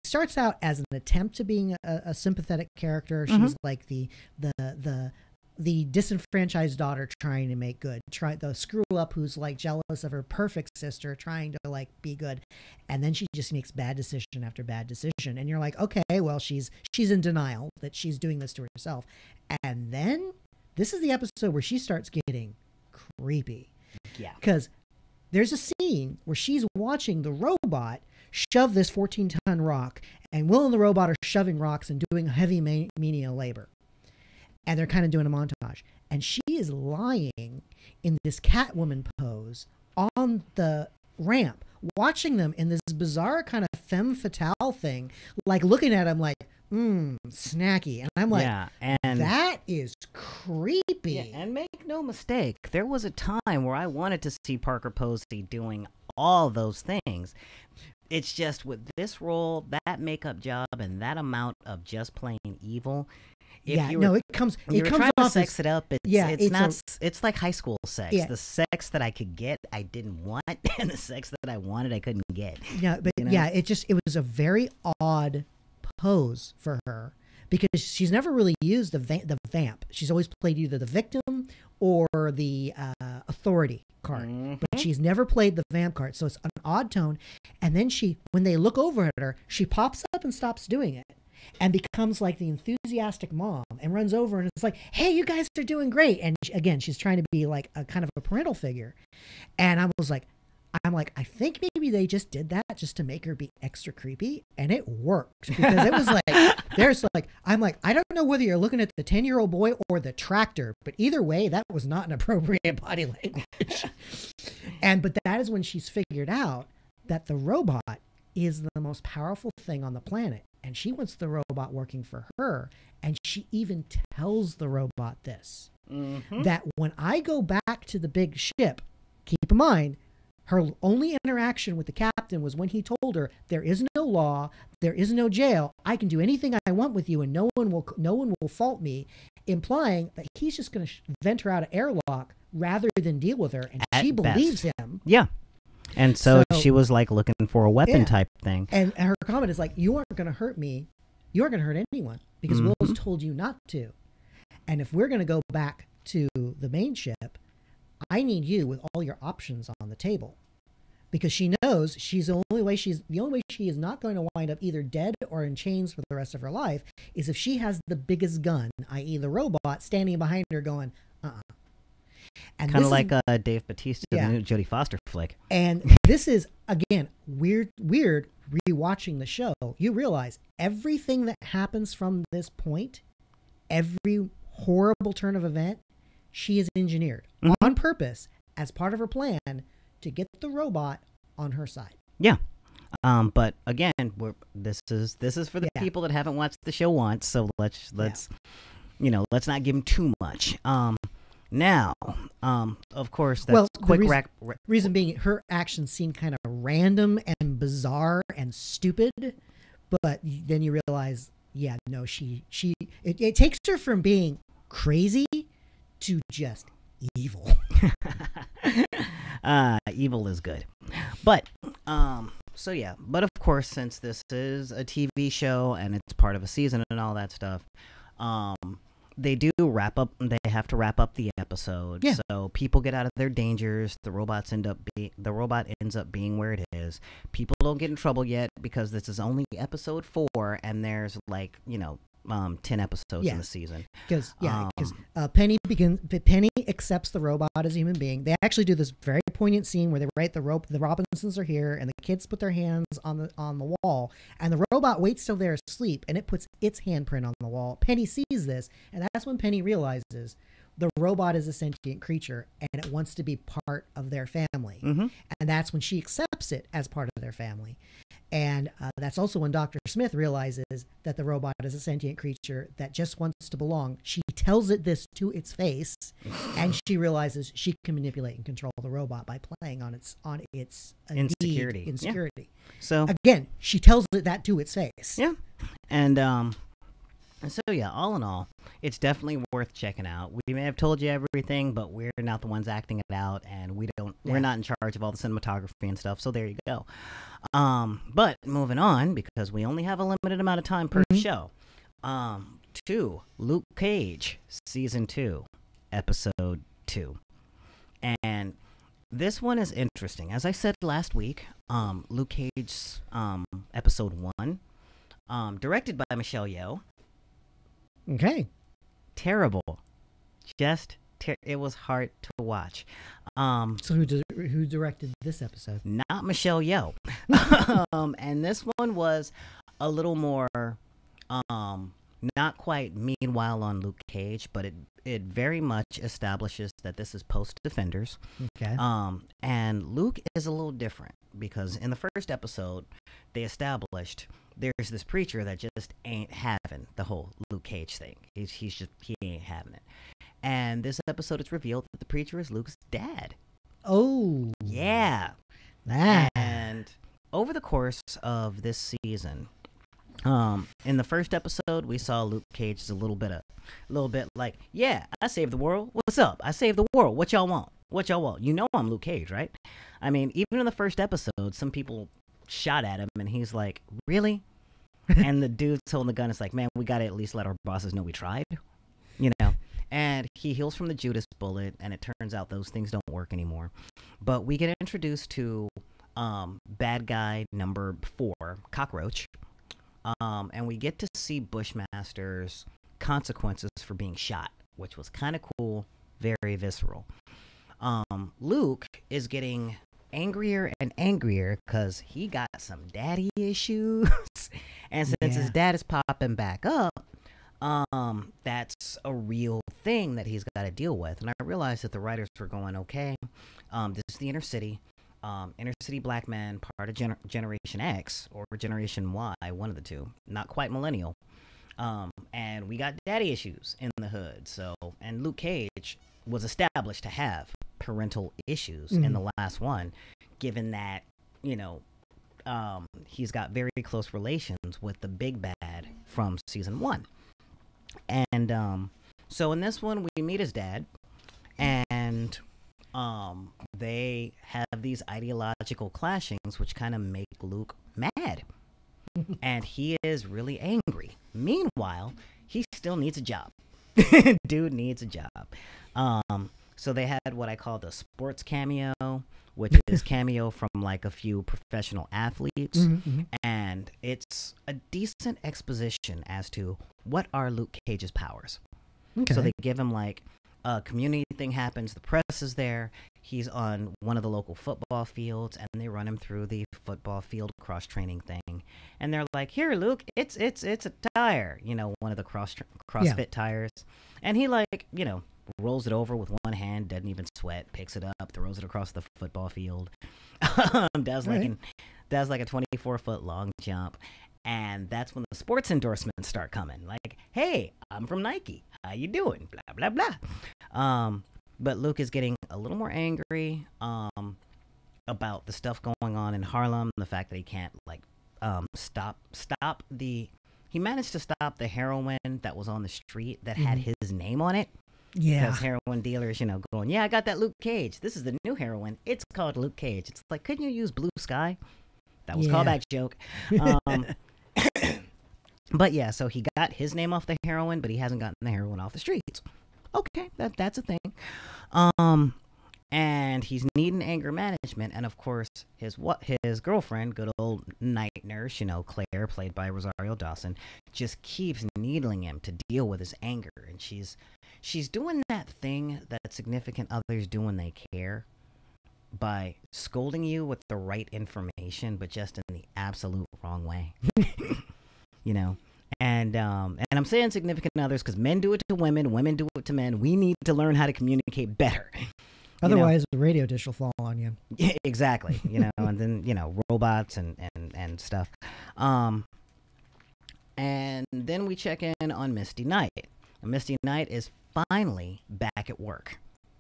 starts out as an attempt to being a sympathetic character. Mm-hmm. She's like the disenfranchised daughter trying to make good, the screw up who's like jealous of her perfect sister, trying to like be good, and then she just makes bad decision after bad decision, and you're like, okay, well, she's in denial that she's doing this to herself, and then this is the episode where she starts getting creepy. Yeah. Because there's a scene where she's watching the robot shove this 14-ton rock, and Will and the robot are shoving rocks and doing heavy menial labor. And they're kind of doing a montage. And she is lying in this Catwoman pose on the ramp, watching them in this bizarre kind of femme fatale thing, like looking at him like, snacky. And I'm like, yeah, and that is creepy. Yeah, and make no mistake, there was a time where I wanted to see Parker Posey doing all those things. It's just with this role, that makeup job, and that amount of just plain evil. It comes trying off to sex it up. It's like high school sex. Yeah. The sex that I could get, I didn't want, and the sex that I wanted, I couldn't get. Yeah, but it was a very odd pose for her because she's never really used the vamp. She's always played either the victim or the authority card, but she's never played the vamp card. So it's an odd tone. And then when they look over at her, she pops up and stops doing it and becomes like the enthusiastic mom and runs over and it's like, hey, you guys are doing great. And again, she's trying to be like a kind of a parental figure. And I'm like, I think maybe they just did that just to make her be extra creepy, and it worked because it was like, I don't know whether you're looking at the 10-year-old boy or the tractor, but either way, that was not an appropriate body language. But that is when she's figured out that the robot is the most powerful thing on the planet, and she wants the robot working for her, and she even tells the robot this, that when I go back to the big ship, keep in mind, her only interaction with the captain was when he told her, there is no law, there is no jail, I can do anything I want with you and no one will fault me, implying that he's just going to vent her out of airlock rather than deal with her, and she believes him. Yeah. And so she was like looking for a weapon type thing. And her comment is like, you aren't going to hurt me, you aren't going to hurt anyone, because Will's told you not to. And if we're going to go back to the main ship, I need you with all your options on the table, because she knows the only way she is not going to wind up either dead or in chains for the rest of her life is if she has the biggest gun, i.e. the robot, standing behind her going, And kind of like Dave Bautista, the new Jodie Foster flick. And this is, again, weird rewatching the show. You realize everything that happens from this point, every horrible turn of event, she is engineered on purpose as part of her plan to get the robot on her side. Yeah. But again, this is for the people that haven't watched the show once. So let's let's not give them too much. Now, of course, that's quick. Reason being, her actions seem kind of random and bizarre and stupid, but then you realize, it takes her from being crazy to just evil. Evil is good, but but of course, since this is a TV show and it's part of a season and all that stuff, they have to wrap up the episode. Yeah. So people get out of their dangers. The robot ends up being where it is. People don't get in trouble yet because this is only episode 4, and there's 10 episodes Yeah. in the season. Because Penny accepts the robot as a human being. They actually do this very poignant scene where they write the Robinsons are here, and the kids put their hands on the wall, and the robot waits till they're asleep, and it puts its handprint on the wall. Penny sees this, and that's when Penny realizes the robot is a sentient creature, and it wants to be part of their family. Mm-hmm. And that's when she accepts it as part of their family. And that's also when Dr. Smith realizes that the robot is a sentient creature that just wants to belong. She tells it this to its face, and she realizes she can manipulate and control the robot by playing on its Insecurity. Insecurity. Yeah. So again, she tells it that to its face. yeah, and so yeah, all in all, it's definitely worth checking out. We may have told you everything, but we're not the ones acting it out, and we're not in charge of all the cinematography and stuff. So there you go. But moving on, because we only have a limited amount of time per show. To Luke Cage season 2, episode 2, and this one is interesting. As I said last week, Luke Cage's episode 1, directed by Michelle Yeoh. Okay. Terrible. It was hard to watch. So who directed this episode? Not Michelle Yeoh. And this one was a little more, not quite meanwhile on Luke Cage, but it very much establishes that this is post Defenders. Okay. And Luke is a little different because in the first episode, they established there's this preacher that just ain't having the whole Luke Cage thing. He ain't having it. And this episode, it's revealed that the preacher is Luke's dad. Oh. Yeah. That. And over the course of this season, in the first episode, we saw Luke Cage is a little bit like, yeah, I saved the world. What's up? I saved the world. What y'all want? What y'all want? You know I'm Luke Cage, right? I mean, even in the first episode, some people shot at him, and he's like, really? And the dude's holding the gun. It's like, man, we got to at least let our bosses know we tried, you know? And he heals from the Judas bullet, and it turns out those things don't work anymore. But we get introduced to bad guy number 4, Cockroach. And we get to see Bushmaster's consequences for being shot, which was kind of cool, very visceral. Luke is getting angrier and angrier because he got some daddy issues. And since his dad is popping back up, that's a real thing that he's got to deal with. And I realized that the writers were going, okay, this is the inner city black man, part of Generation X or Generation Y, one of the two, not quite millennial. And we got daddy issues in the hood. So, and Luke Cage was established to have parental issues in the last one, given that, you know, he's got very close relations with the big bad from season 1. And so in this one, we meet his dad, and they have these ideological clashings, which kind of make Luke mad. And he is really angry. Meanwhile, he still needs a job. Dude needs a job. So they had what I call the sports cameo, which is cameo from like a few professional athletes. And it's a decent exposition as to what are Luke Cage's powers. Okay. So they give him like a community thing happens, the press is there, he's on one of the local football fields, and they run him through the football field cross training thing, and they're like, here Luke, it's a tire, you know, one of the CrossFit tires, and he, like, you know, rolls it over with one hand, doesn't even sweat, picks it up, throws it across the football field, does like a 24-foot long jump. And that's when the sports endorsements start coming. Like, hey, I'm from Nike. How you doing? Blah, blah, blah. But Luke is getting a little more angry about the stuff going on in Harlem. The fact that he can't, like, stop the... He managed to stop the heroin that was on the street that had his name on it. Yeah. Because heroin dealers, you know, going, yeah, I got that Luke Cage. This is the new heroin. It's called Luke Cage. It's like, couldn't you use Blue Sky? That was callback joke. But yeah, so he got his name off the heroin, but he hasn't gotten the heroin off the streets. Okay, that's a thing. and he's needing anger management. And of course, his girlfriend, good old night nurse, Claire, played by Rosario Dawson, just keeps needling him to deal with his anger. And she's doing that thing that significant others do when they care, by scolding you with the right information, but just in the absolute wrong way. And I'm saying significant others because men do it to women, women do it to men. We need to learn how to communicate better. Otherwise, the radio dish will fall on you. Yeah, exactly. And then, robots and stuff. And then we check in on Misty Knight. And Misty Knight is finally back at work.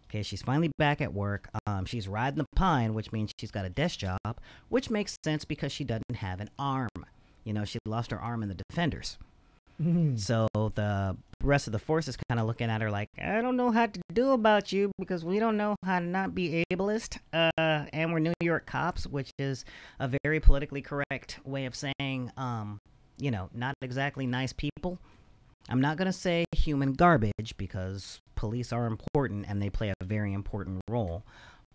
Okay, she's finally back at work. She's riding the pine, which means she's got a desk job, which makes sense because she doesn't have an arm. She lost her arm in the Defenders. Mm-hmm. So the rest of the force is kind of looking at her like, I don't know how to do about you because we don't know how to not be ableist. And we're New York cops, which is a very politically correct way of saying, not exactly nice people. I'm not going to say human garbage because police are important and they play a very important role.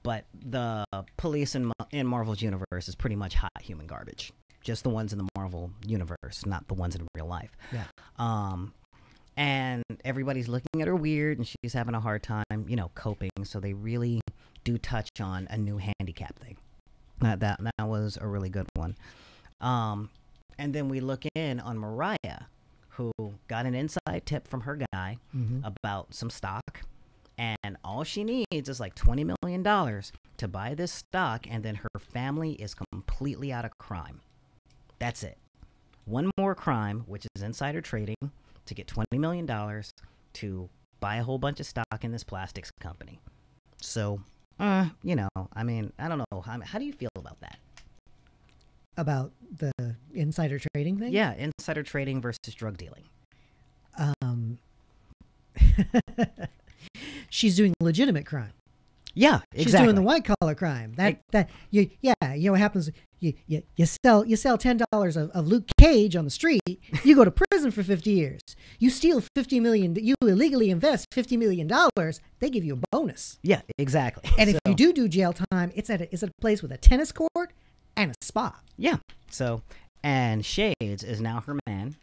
But the police in Marvel's universe is pretty much hot human garbage. Just the ones in the Marvel universe, not the ones in real life. Yeah. And everybody's looking at her weird, and she's having a hard time, coping. So they really do touch on a new handicap thing. That was a really good one. And then we look in on Mariah, who got an inside tip from her guy about some stock. And all she needs is like $20 million to buy this stock, and then her family is completely out of crime. That's it. One more crime, which is insider trading, to get $20 million to buy a whole bunch of stock in this plastics company. So, I don't know. How do you feel about that? About the insider trading thing? Yeah, insider trading versus drug dealing. She's doing legitimate crime. Yeah, exactly. She's doing the white collar crime. What happens? You sell $10 of Luke Cage on the street. You go to prison for 50 years. You steal $50 million. You illegally invest $50 million. They give you a bonus. Yeah, exactly. And if you do jail time, it's at a place with a tennis court and a spa. Yeah. So, and Shades is now her man.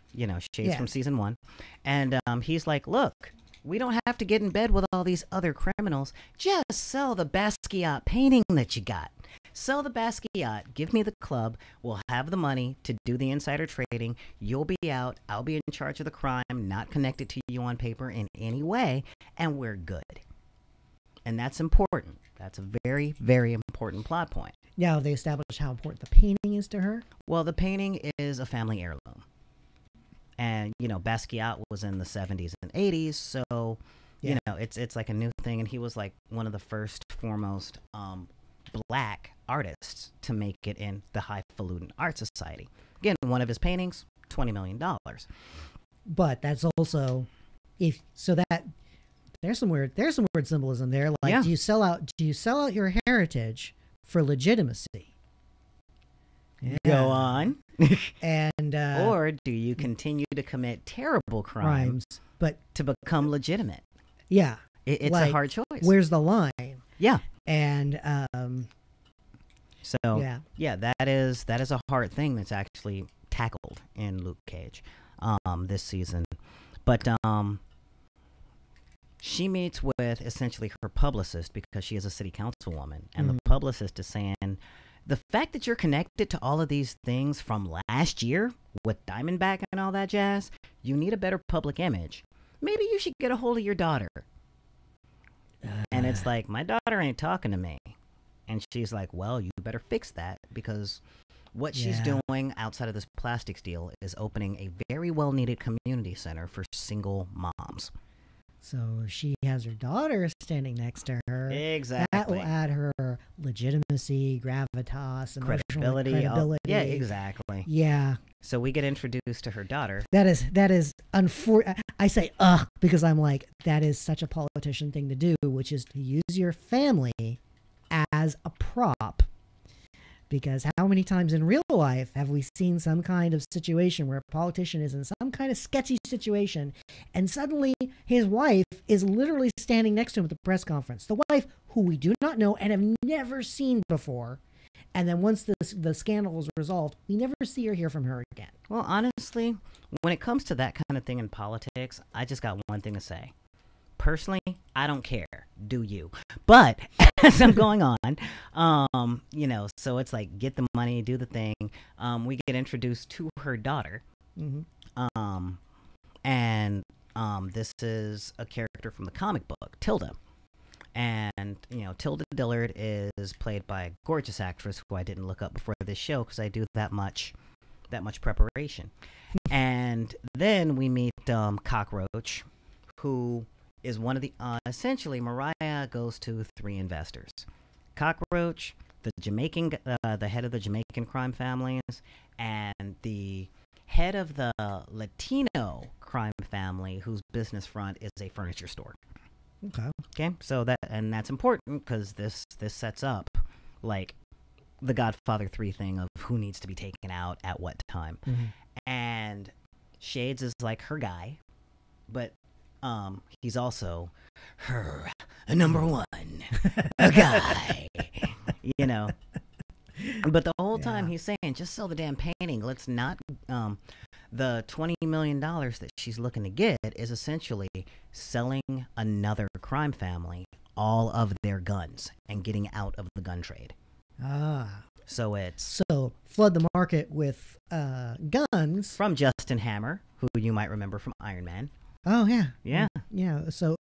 Shades from season 1, and he's like, look. We don't have to get in bed with all these other criminals. Just sell the Basquiat painting that you got. Sell the Basquiat. Give me the club. We'll have the money to do the insider trading. You'll be out. I'll be in charge of the crime, not connected to you on paper in any way, and we're good. And that's important. That's a very, very important plot point. Now, they established how important the painting is to her? Well, the painting is a family heirloom. And, Basquiat was in the 70s and 80s, so, it's like a new thing. And he was like one of the first foremost black artists to make it in the Highfalutin Art Society. Again, one of his paintings, $20 million. But that's also, there's some weird symbolism there. Like, yeah. do you sell out your heritage for legitimacy? Yeah. Go on. And or do you continue to commit terrible crimes but to become legitimate? Yeah. It's a hard choice. Where's the line? Yeah. And that is a hard thing that's actually tackled in Luke Cage this season. But she meets with essentially her publicist because she is a city councilwoman, and the publicist is saying, the fact that you're connected to all of these things from last year with Diamondback and all that jazz, you need a better public image. Maybe you should get a hold of your daughter. And it's like, my daughter ain't talking to me. And she's like, well, you better fix that, because what she's doing outside of this plastics deal is opening a very well-needed community center for single moms. So she has her daughter standing next to her. Exactly. That will add her legitimacy, gravitas, credibility. credibility. Yeah, exactly. Yeah. So we get introduced to her daughter. That is I say because I'm like, that is such a politician thing to do, which is to use your family as a prop Because how many times in real life have we seen some kind of situation where a politician is in some kind of sketchy situation and suddenly his wife is literally standing next to him at the press conference? The wife who we do not know and have never seen before. And then once the scandal is resolved, we never see or hear from her again. Well, honestly, when it comes to that kind of thing in politics, I just got one thing to say. Personally, I don't care. Do you? But as I'm going on, so it's like get the money, do the thing. We get introduced to her daughter. Mm-hmm. This is a character from the comic book, Tilda. And, Tilda Dillard is played by a gorgeous actress who I didn't look up before this show because I do that much preparation. And then we meet Cockroach, who is one of the essentially Mariah goes to 3 investors: Cockroach, the head of the Jamaican crime families, and the head of the Latino crime family whose business front is a furniture store. Okay, so that's important because this sets up like the Godfather 3 thing of who needs to be taken out at what time. Mm-hmm. And Shades is like her guy, but he's also her number one guy, But the whole time he's saying, just sell the damn painting. Let's not. The $20 million that she's looking to get is essentially selling another crime family all of their guns and getting out of the gun trade. So flood the market with guns from Justin Hammer, who you might remember from Iron Man. Oh yeah, yeah. So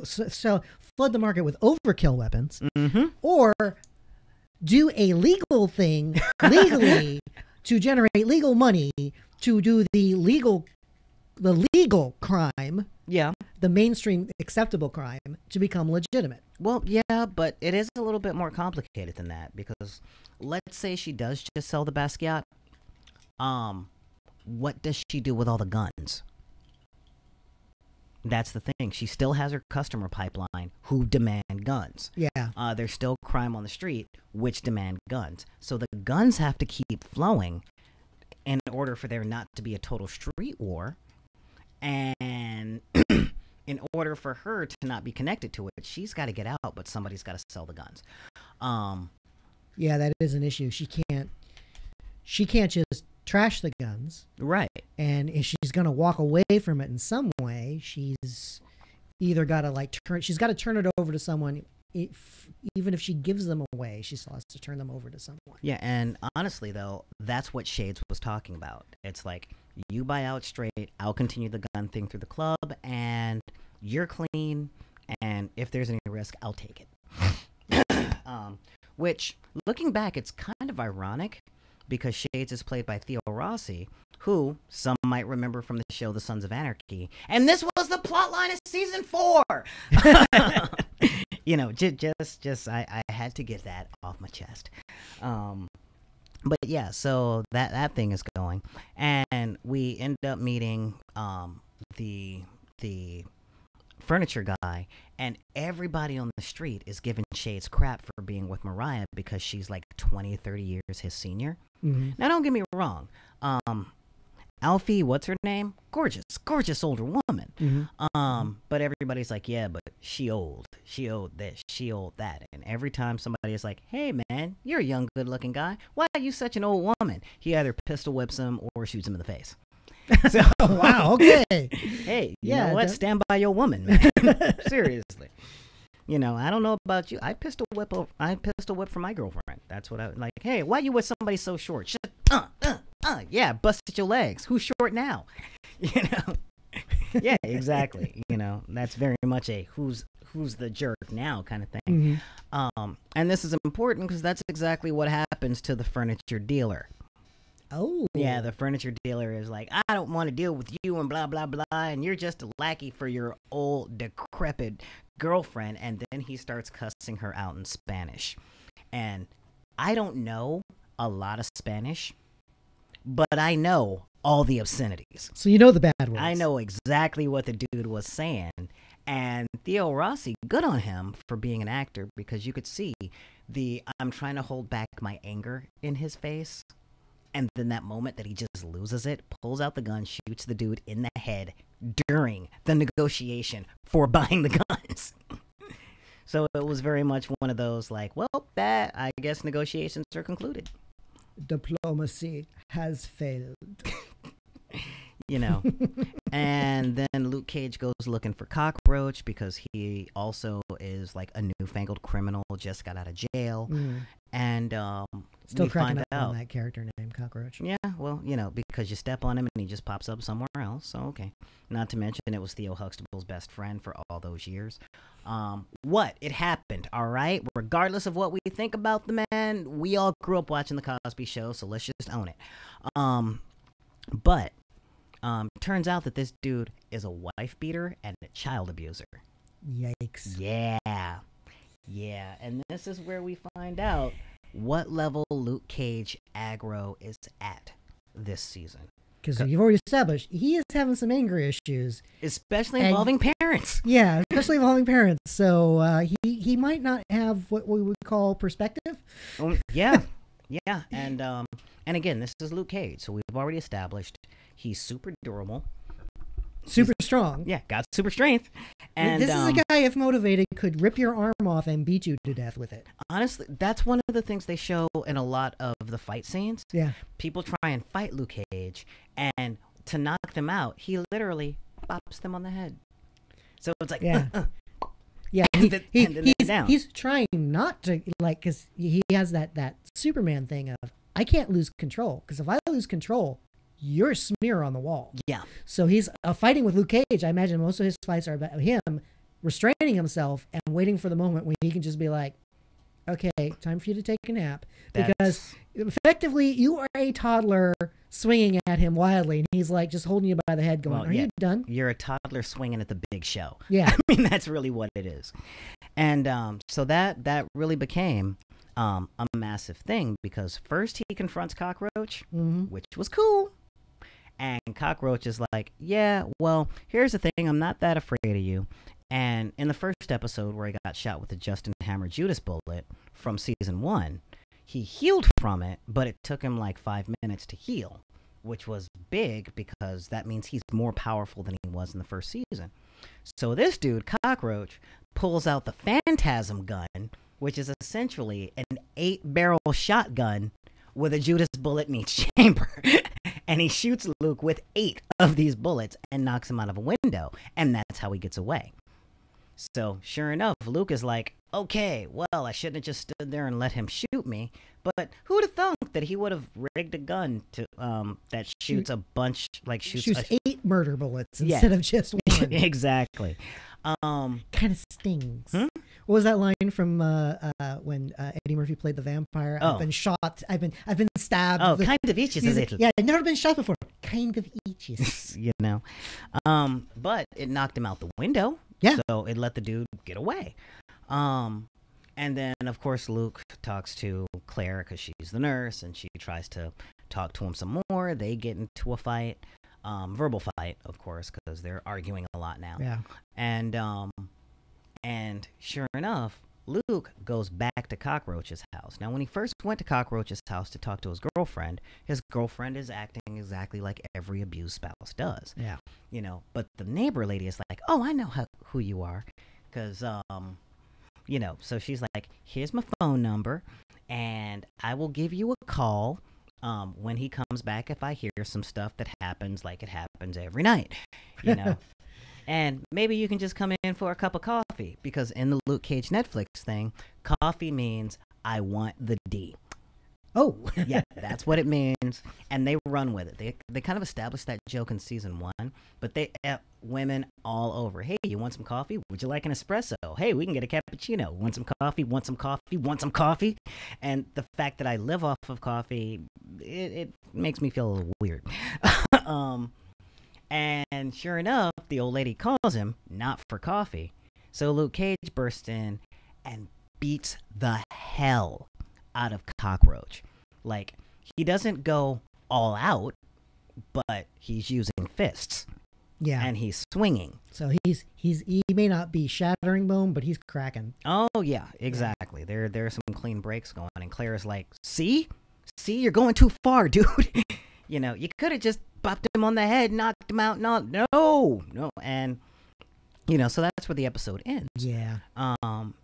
flood the market with overkill weapons, mm-hmm. or do a legal thing legally to generate legal money to do the legal crime. Yeah. The mainstream acceptable crime to become legitimate. Well, yeah, but it is a little bit more complicated than that because let's say she does just sell the Basquiat. What does she do with all the guns? That's the thing. She still has her customer pipeline who demand guns. Yeah. There's still crime on the street which demand guns. So the guns have to keep flowing in order for there not to be a total street war. And in order for her to not be connected to it, she's got to get out, but somebody's got to sell the guns. Yeah, that is an issue. She can't just trash the guns. Right. And if she's going to walk away from it in some way, she's either got to she's got to turn it over to someone. Even if she gives them away, she still has to turn them over to someone. Yeah, and honestly, though, that's what Shades was talking about. It's like, you buy out straight, I'll continue the gun thing through the club, and you're clean, and if there's any risk, I'll take it. Which, looking back, it's kind of ironic, because Shades is played by Theo Rossi, who some might remember from the show The Sons of Anarchy, and this was the plotline of season 4! I had to get that off my chest. But yeah, so that thing is going, and we end up meeting the furniture guy, and everybody on the street is giving Shades crap for being with Mariah because she's like 20, 30 years his senior. Mm-hmm. Now, don't get me wrong. Alfie, what's her name? Gorgeous older woman. Mm-hmm. But everybody's like, yeah, but she old this, she old that. And every time somebody is like, hey man, you're a young, good looking guy. Why are you such an old woman? He either pistol whips him or shoots him in the face. So, wow, okay. Hey, you know what? Stand by your woman, man. Seriously. I don't know about you. I pistol whip for my girlfriend. That's what I like. Hey, why you with somebody so short? Yeah, busted your legs. Who's short now? Yeah, exactly. That's very much a who's the jerk now kind of thing. Mm-hmm. And this is important because that's exactly what happens to the furniture dealer. Oh. Yeah, the furniture dealer is like, I don't want to deal with you and blah, blah, blah, and you're just a lackey for your old, decrepit girlfriend. And then he starts cussing her out in Spanish. And I don't know a lot of Spanish, but I know all the obscenities. So you know the bad words. I know exactly what the dude was saying. And Theo Rossi, good on him for being an actor, because you could see I'm trying to hold back my anger in his face. And then that moment that he just loses it, pulls out the gun, shoots the dude in the head during the negotiation for buying the guns. So it was very much one of those like, well, that I guess negotiations are concluded. Diplomacy has failed. You know. And then Luke Cage goes looking for Cockroach because he also is like a newfangled criminal, just got out of jail. And still we cracking find up out on that character named Cockroach. Yeah, well, you know, because you step on him and he just pops up somewhere else. So, okay. Not to mention it was Theo Huxtable's best friend for all those years. It happened, all right? Regardless of what we think about the man, we all grew up watching The Cosby Show, so let's just own it. But turns out that this dude is a wife beater and a child abuser. Yikes. Yeah. Yeah, and this is where we find out what level Luke Cage aggro is at this season. Because you've already established he is having some anger issues. Especially involving parents. Yeah, especially involving parents. So he might not have what we would call perspective. Yeah. Yeah, and again, this is Luke Cage, so we've already established he's super durable. Super strong. Yeah, got super strength. And this is a guy, if motivated, could rip your arm off and beat you to death with it. Honestly, that's one of the things they show in a lot of the fight scenes. Yeah. People try and fight Luke Cage, and to knock them out, he literally bops them on the head. So it's like, yeah. Yeah, he's trying not to, like, because he has that Superman thing of, I can't lose control, because if I lose control, you're a smear on the wall. Yeah. So he's fighting with Luke Cage. I imagine most of his fights are about him restraining himself and waiting for the moment when he can just be like, okay, time for you to take a nap. Because effectively, you are a toddler swinging at him wildly, and he's like just holding you by the head going, are you done? You're a toddler swinging at the big show. Yeah. I mean, that's really what it is. And so that really became a massive thing, because first he confronts Cockroach, which was cool. And Cockroach is like, yeah, well, here's the thing. I'm not that afraid of you. And in the first episode where he got shot with the Justin Hammer Judas bullet from season 1, he healed from it, but it took him like 5 minutes to heal, which was big because that means he's more powerful than he was in the first season. So this dude, Cockroach, pulls out the Phantasm gun, which is essentially an 8-barrel shotgun with a Judas bullet in each chamber. And he shoots Luke with 8 of these bullets and knocks him out of a window. And that's how he gets away. So, sure enough, Luke is like, okay, well, I shouldn't have just stood there and let him shoot me. But who'd have thunk that he would have rigged a gun to that shoots a bunch, like shoots 8 murder bullets instead of just one. Exactly. Kind of stings. What was that line from when Eddie Murphy played the vampire? Oh. I've been shot. I've been stabbed. Oh, kind of itches a little. Yeah, I've never been shot before. Kind of itches. You know. But it knocked him out the window. Yeah. So it let the dude get away. And then, of course, Luke talks to Claire because she's the nurse, and she tries to talk to him some more. They get into a fight. Verbal fight, of course, because they're arguing a lot now. Yeah. And sure enough, Luke goes back to Cockroach's house. Now, when he first went to Cockroach's house to talk to his girlfriend is acting exactly like every abused spouse does. Yeah. You know, but the neighbor lady is like, oh, I know who you are. Because, you know, so she's like, here's my phone number, and I will give you a call when he comes back if I hear some stuff that happens like it happens every night, you know. And maybe you can just come in for a cup of coffee, because in the Luke Cage Netflix thing, coffee means I want the D. Oh. Yeah, that's what it means. And they run with it. They kind of established that joke in season 1, but they women all over. Hey, you want some coffee? Would you like an espresso? Hey, we can get a cappuccino. Want some coffee? Want some coffee? Want some coffee? And the fact that I live off of coffee, it makes me feel a little weird. And sure enough, the old lady calls him, not for coffee. So Luke Cage bursts in and beats the hell out of Cockroach. Like, he doesn't go all out, but he's using fists. Yeah. And he's swinging. So he may not be shattering bone, but he's cracking. Oh yeah, exactly. There's some clean breaks going, and Claire's like, see, you're going too far, dude. You know, you could have just bopped him on the head, knocked him out. No, and you know, so that's where the episode ends. Yeah.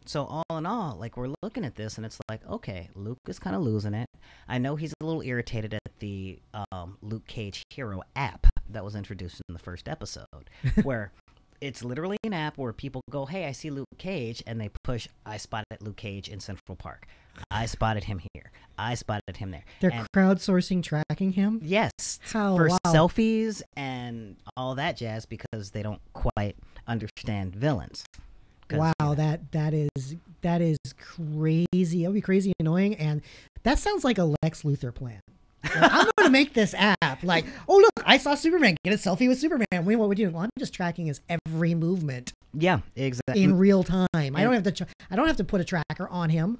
So all in all, like, we're looking at this, and it's like, okay, Luke is kind of losing it. I know he's a little irritated at the Luke Cage Hero app that was introduced in the first episode, where it's literally an app where people go, hey, I see Luke Cage, and they push, I spotted Luke Cage in Central Park. I spotted him here. I spotted him there. They're crowdsourcing tracking him? Yes. For selfies and all that jazz, because they don't quite understand villains. Wow, you know, that is crazy. That would be crazy annoying, and that sounds like a Lex Luthor plan. Like, I'm going to make this app. Like, oh look, I saw Superman get a selfie with Superman. What we're doing? Well, I'm just tracking his every movement. Yeah, exactly. In real time. I don't have to put a tracker on him.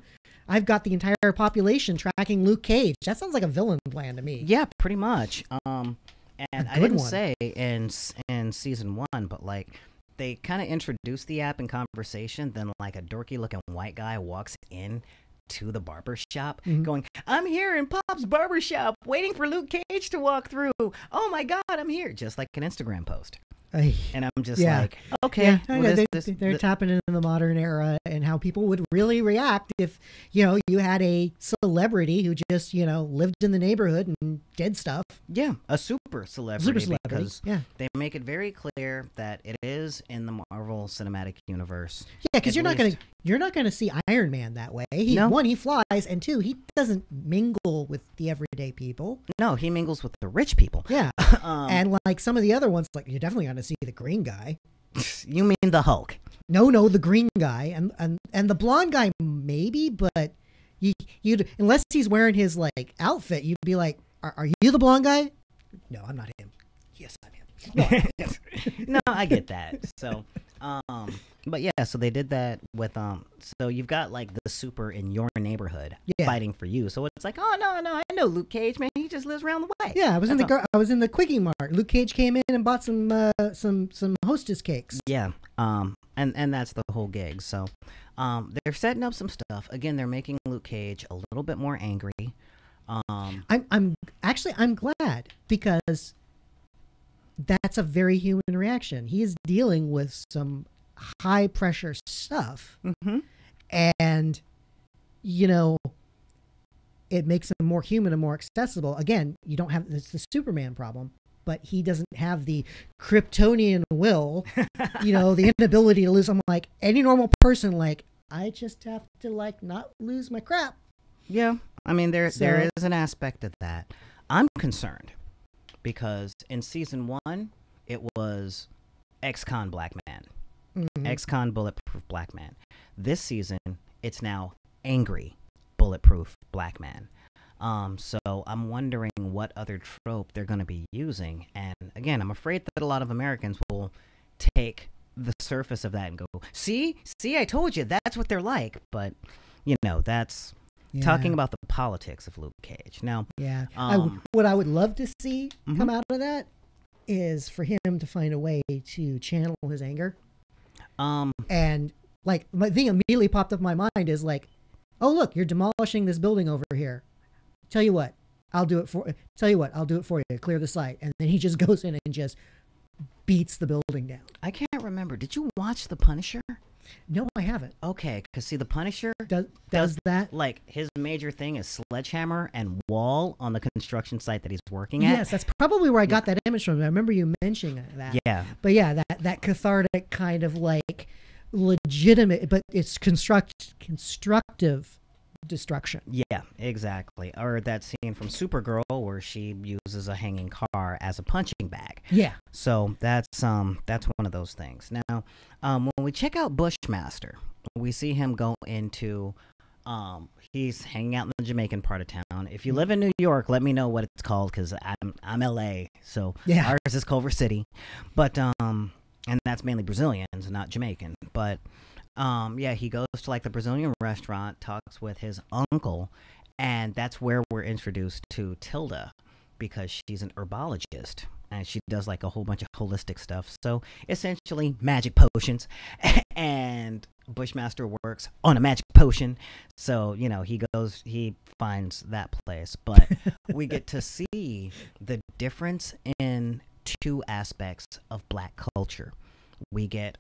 I've got the entire population tracking Luke Cage. That sounds like a villain plan to me. Yeah, pretty much. And I didn't say in season 1, but like, they kind of introduced the app in conversation. Then like a dorky looking white guy walks in to the barber shop, going, I'm here in Pop's barber shop waiting for Luke Cage to walk through. Oh my God, I'm here. Just like an Instagram post. And I'm just like, okay. Yeah, well, they're tapping into the modern era and how people would really react if, you know, you had a celebrity who just, you know, lived in the neighborhood and did stuff. Yeah, a super celebrity. Because they make it very clear that it is in the Marvel Cinematic Universe. Yeah, because you're not gonna see Iron Man that way. One, he flies, and two, he doesn't mingle with the everyday people. No, he mingles with the rich people. Yeah, and like some of the other ones, like you're definitely gonna see the green guy. You mean the Hulk? No, the green guy, and the blonde guy maybe, but you'd unless he's wearing his like outfit, you'd be like, are you the blonde guy? No, I'm not him. Yes, I'm him. No, I get that. So, but yeah, so they did that with so you've got like the super in your neighborhood fighting for you. So it's like, oh no, I know Luke Cage, man. He just lives around the way. Yeah, I was in the Quickie Mart. Luke Cage came in and bought some Hostess cakes. Yeah. And that's the whole gig. So, they're setting up some stuff. Again, they're making Luke Cage a little bit more angry. I'm glad, because that's a very human reaction. He is dealing with some high pressure stuff, and you know, it makes him more human and more accessible. Again, you don't have the Superman problem, but he doesn't have the Kryptonian will, you know, the inability to lose. I'm like, any normal person, like, I just have to like not lose my crap. Yeah, I mean, there is an aspect of that. I'm concerned because in season 1, it was ex-con Black Man, ex-con Bulletproof Black Man. This season, it's now angry Bulletproof Black Man. So I'm wondering what other trope they're going to be using. And again, I'm afraid that a lot of Americans will take the surface of that and go, see, I told you, that's what they're like. But, you know, that's talking about the politics of Luke Cage. Now, what I would love to see come out of that is for him to find a way to channel his anger. And like, my thing immediately popped up in my mind is like, oh, look, you're demolishing this building over here. Tell you what, I'll do it for you. Clear the site. And then he just goes in and just beats the building down. I can't remember. Did you watch The Punisher? No, I haven't. Okay, because see, The Punisher does that. Like, his major thing is sledgehammer and wall on the construction site that he's working at. Yes, that's probabtive where I got that image from. I remember you mentioning that. Yeah. But yeah, that cathartic kind of like legitimate, but it's constructive destruction. Yeah, exactly. Or that scene from Supergirl where she uses a hanging car as a punching bag. Yeah. So that's one of those things. Now, when we check out Bushmaster, we see him go into he's hanging out in the Jamaican part of town. If you live in New York, let me know what it's called, because I'm LA, so ours is Culver City. But and that's mainly Brazilians, not Jamaican. But he goes to like the Brazilian restaurant, talks with his uncle, and that's where we're introduced to Tilda, because she's an herbologist. and she does like a whole bunch of holistic stuff. So essentially, magic potions, and Bushmaster works on a magic potion. So he finds that place, but we get to see the difference in two aspects of Black culture. We get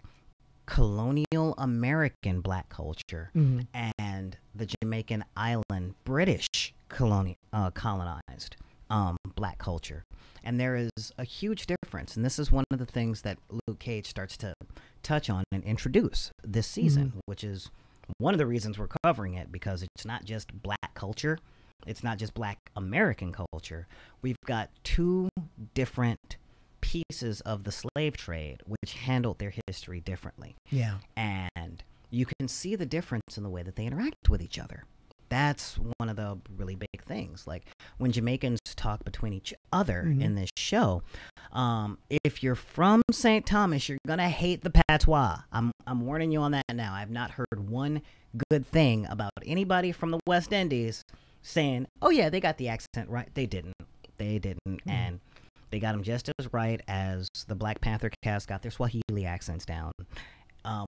colonial American Black culture and the Jamaican island British colonized Black culture. And there is a huge difference, and this is one of the things that Luke Cage starts to touch on and introduce this season, which is one of the reasons we're covering it, because it's not just Black culture, it's not just Black American culture. We've got two different pieces of the slave trade which handled their history differently. Yeah. And you can see the difference in the way that they interact with each other. That's one of the really big things. Like when Jamaicans talk between each other in this show, if you're from St. Thomas, you're gonna hate the patois. I'm warning you on that now. I've not heard one good thing about anybody from the West Indies saying, "Oh yeah, they got the accent right." They didn't. And they got them just as right as the Black Panther cast got their Swahili accents down,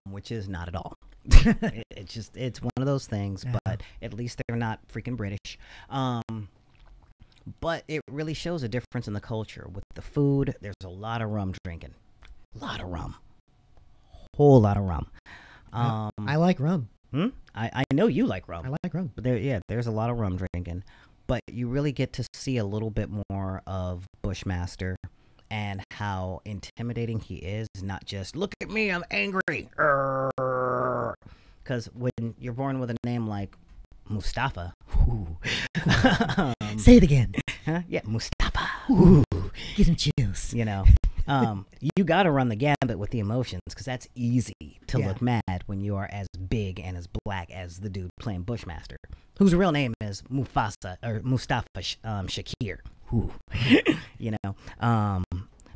which is not at all. It's one of those things, but at least they're not freaking British. But it really shows a difference in the culture. With the food, there's a lot of rum drinking. A lot of rum. Whole lot of rum. I like rum. I know you like rum. I like rum. But there's a lot of rum drinking. But you really get to see a little bit more of Bushmaster and how intimidating he is. Not just, look at me, I'm angry. Because when you're born with a name like Mustafa. Say it again. Huh? Yeah, Mustafa. Get some chills. You got to run the gambit with the emotions, because that's easy to look mad when you are as big and as black as the dude playing Bushmaster, whose real name is Mustafa Shakir.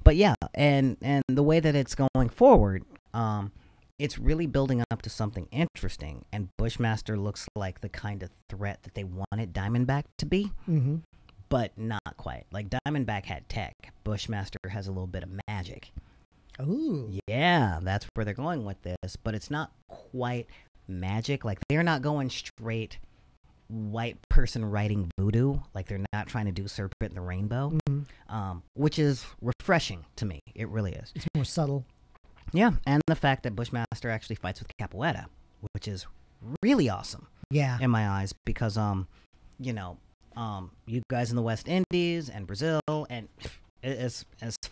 But yeah, and the way that it's going forward, it's really building up to something interesting, and Bushmaster looks like the kind of threat that they wanted Diamondback to be. But not quite. Like, Diamondback had tech. Bushmaster has a little bit of magic. Ooh. Yeah, that's where they're going with this. But it's not quite magic. Like, they're not going straight white person writing voodoo. Like, they're not trying to do Serpent and the Rainbow. Which is refreshing to me. It really is. It's more subtle. Yeah, and the fact that Bushmaster actually fights with Capoeira, which is really awesome. Yeah. In my eyes, because, you guys in the West Indies and Brazil and as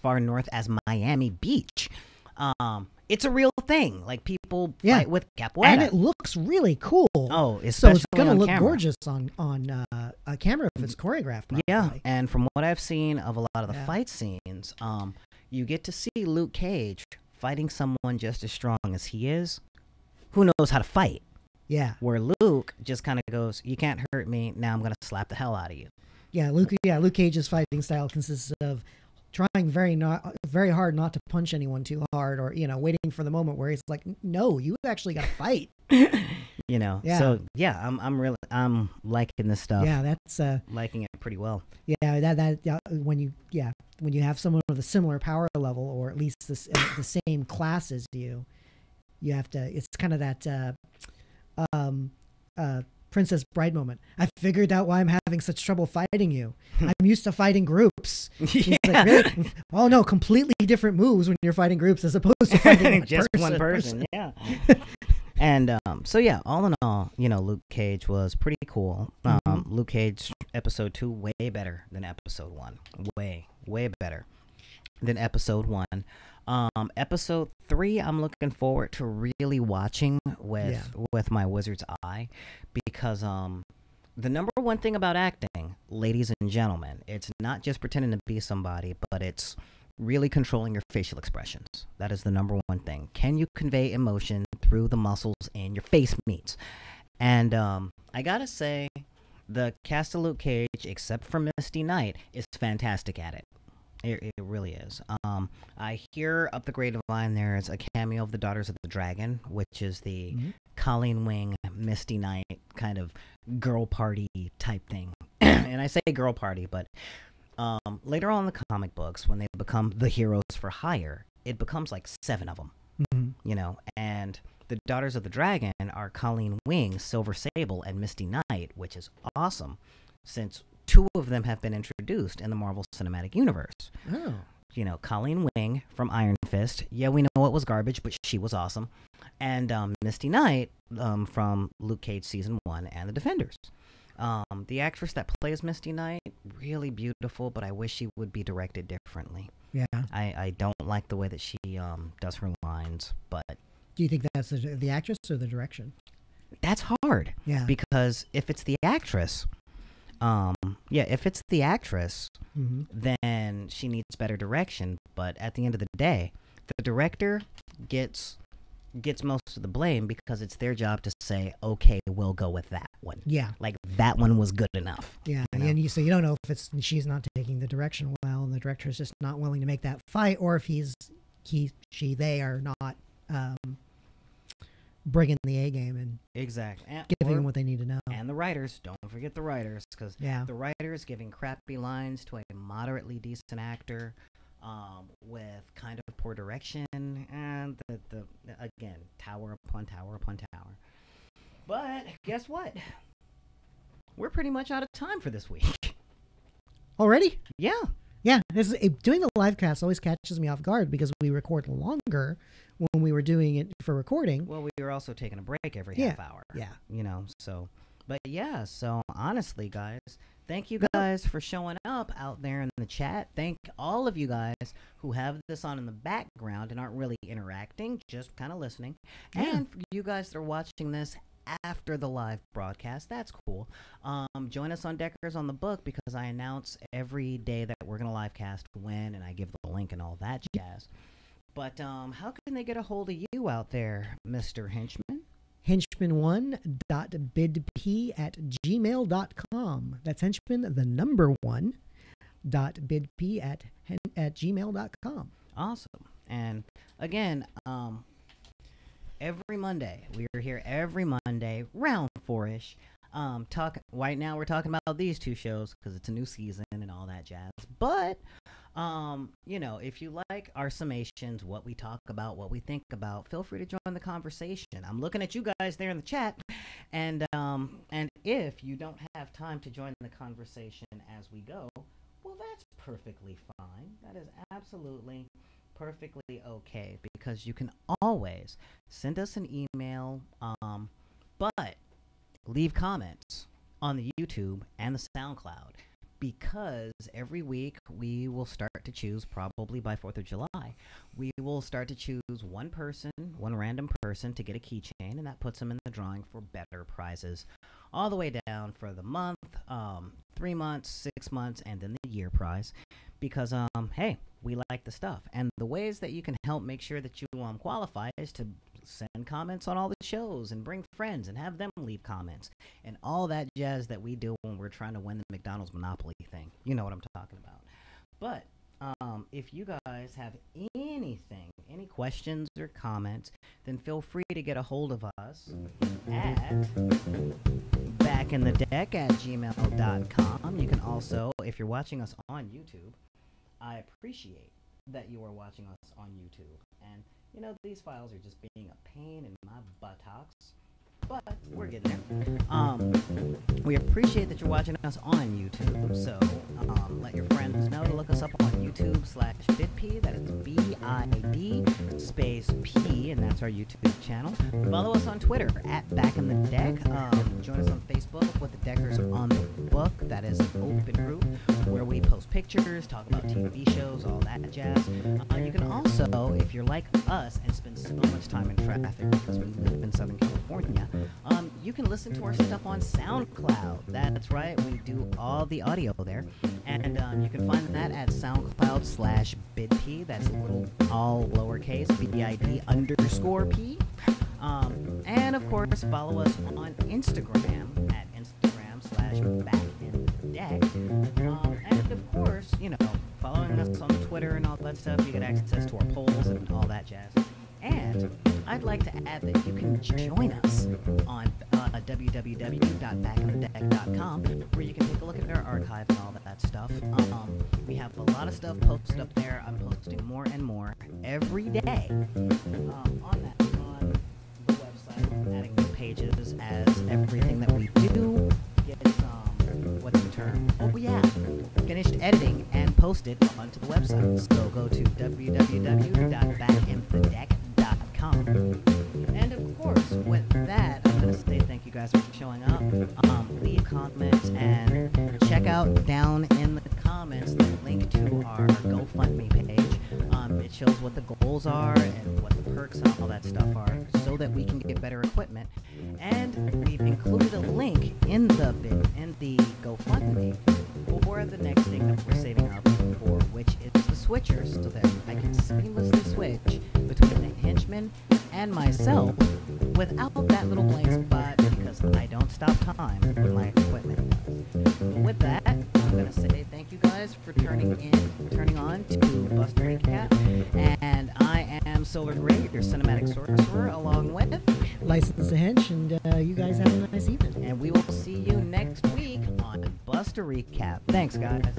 far north as Miami Beach, it's a real thing. Like, people fight with capoeira, and it looks really cool. Oh, so it's gonna look camera. Gorgeous on a camera if it's choreographed properly. Yeah, and from what I've seen of a lot of the fight scenes, you get to see Luke Cage fighting someone just as strong as he is, who knows how to fight. Yeah. Where Luke just kind of goes, "You can't hurt me. Now I'm going to slap the hell out of you." Yeah, Luke Cage's fighting style consists of trying very hard not to punch anyone too hard, or waiting for the moment where he's like, "No, you actually got to fight." Yeah. So yeah, I'm liking this stuff. Yeah, that's liking it pretty well. Yeah, when you have someone with a similar power level, or at least the same class as you have to. It's kind of that. Princess Bride moment. I figured out why I'm having such trouble fighting you. I'm used to fighting groups. Yeah. Like, really? Oh no, completely different moves when you're fighting groups as opposed to fighting just one person. Yeah. And so yeah, all in all, Luke Cage was pretty cool. Luke Cage episode 2 way better than episode 1. Way better than episode 1. Episode 3, I'm looking forward to really watching with my wizard's eye, because the number one thing about acting, ladies and gentlemen, it's not just pretending to be somebody, but it's really controlling your facial expressions. That is the number one thing. Can you convey emotion through the muscles in your face meats? And I gotta say, the cast of Luke Cage, except for Misty Knight, is fantastic at it. It really is. I hear up the grapevine there's a cameo of the Daughters of the Dragon, which is the Colleen Wing, Misty Knight kind of girl party type thing. And I say girl party, but Later on in the comic books, when they become the heroes for hire, it becomes like 7 of them, you know, and the Daughters of the Dragon are Colleen Wing, Silver Sable, and Misty Knight, which is awesome, since 2 of them have been introduced in the Marvel Cinematic Universe. Oh. You know, Colleen Wing from Iron Fist. Yeah, we know it was garbage, but she was awesome. And Misty Knight from Luke Cage Season 1 and The Defenders. The actress that plays Misty Knight, really beautiful, but I wish she would be directed differently. Yeah. I don't like the way that she does her lines, but... Do you think that's the actress or the direction? That's hard. Yeah. Because if it's the actress... if it's the actress, then she needs better direction. But at the end of the day, the director gets most of the blame because it's their job to say, okay, we'll go with that one. Yeah. Like, that one was good enough. Yeah. You know? And so you don't know if she's not taking the direction well and the director is just not willing to make that fight, or if they are not bringing the A game and giving them what they need to know. And the writers, don't forget the writers, because the writers giving crappy lines to a moderately decent actor with kind of poor direction, and the again, tower upon tower upon tower. But guess what? We're pretty much out of time for this week. Already? Yeah. Yeah, doing the live cast always catches me off guard because we record longer when we were doing it for recording. Well, we were also taking a break every half hour. Yeah. You know, so... But yeah, so honestly, guys, thank you guys for showing up out there in the chat. Thank all of you guys who have this on in the background and aren't really interacting, just kind of listening. Yeah. And for you guys that are watching this after the live broadcast, that's cool. Join us on Deckers on the Book, because I announce every day that we're going to live cast when, and I give the link and all that jazz. But how can they get a hold of you out there, Mr. Henchman? henchman1.bidp@gmail.com. That's henchman, the number 1.bidp@gmail.com. Awesome. And again, every Monday, we are here every Monday, round 4-ish. Right now we're talking about these 2 shows because it's a new season and all that jazz. But, you know, if you like our summations, what we talk about, what we think about, feel free to join the conversation. I'm looking at you guys there in the chat. And if you don't have time to join the conversation as we go, well, that's perfectly fine. That is absolutely perfectly okay, because you can always send us an email, but leave comments on the YouTube and the SoundCloud, because every week we will start to choose, probably by 4th of July, we will start to choose one random person to get a keychain, and that puts them in the drawing for better prizes all the way down for the month, 3 months, 6 months, and then the year prize, because, hey, we like the stuff. And the ways that you can help make sure that you qualify is to send comments on all the shows and bring friends and have them leave comments and all that jazz that we do when we're trying to win the McDonald's Monopoly thing. You know what I'm talking about. But if you guys have anything, any questions or comments, then feel free to get a hold of us at backinthedeck@gmail.com. You can also, if you're watching us on YouTube, I appreciate that you are watching us on YouTube. And, you know, these files are just being a pain in my buttocks, but we're getting there. We appreciate that you're watching us on YouTube, so let your friends know to look us up on YouTube/BidP. That is BID space P, and that's our YouTube channel. Follow us on Twitter @BackInTheDeck. Join us on Facebook with the Deckers on the Book. That is an open group where we post pictures, talk about TV shows, all that jazz. You can also, if you're like us and spend so much time in traffic because we live in Southern California, you can listen to our stuff on SoundCloud. That's right, we do all the audio there. And you can find that at SoundCloud/BidP. That's all lowercase, BID_P. And of course, follow us on Instagram at Instagram/BackInTheDeck. And of course, you know, following us on Twitter and all that stuff, you get access to our polls and all that jazz. And I'd like to add that you can join us on www.backinthedeck.com, where you can take a look at our archive and all that stuff. We have a lot of stuff posted up there. I'm posting more and more every day on the website, adding new pages as everything that we do gets, what's the term? Oh yeah, finished editing and post it onto the website. So go to www.backinthedeck.com. And of course, with that, I'm going to say thank you guys for showing up. Leave comments and check out down in the comments the link to our GoFundMe page. It shows what the goals are and what the perks and all that stuff are, so that we can get better equipment. And we've included a link in the GoFundMe for the next thing that we're saving up for, which is the switchers, so that I can seamlessly switch between the henchman and myself without that little blank spot, because I don't stop time when my equipment does. But with that, I'm going to say thank you guys for turning on to Bust Recap, and I am Solar Gray, your cinematic sorcerer, along with License to Hench, and you guys have a nice evening. and we will see you next week on Bust a Recap. Thanks, guys.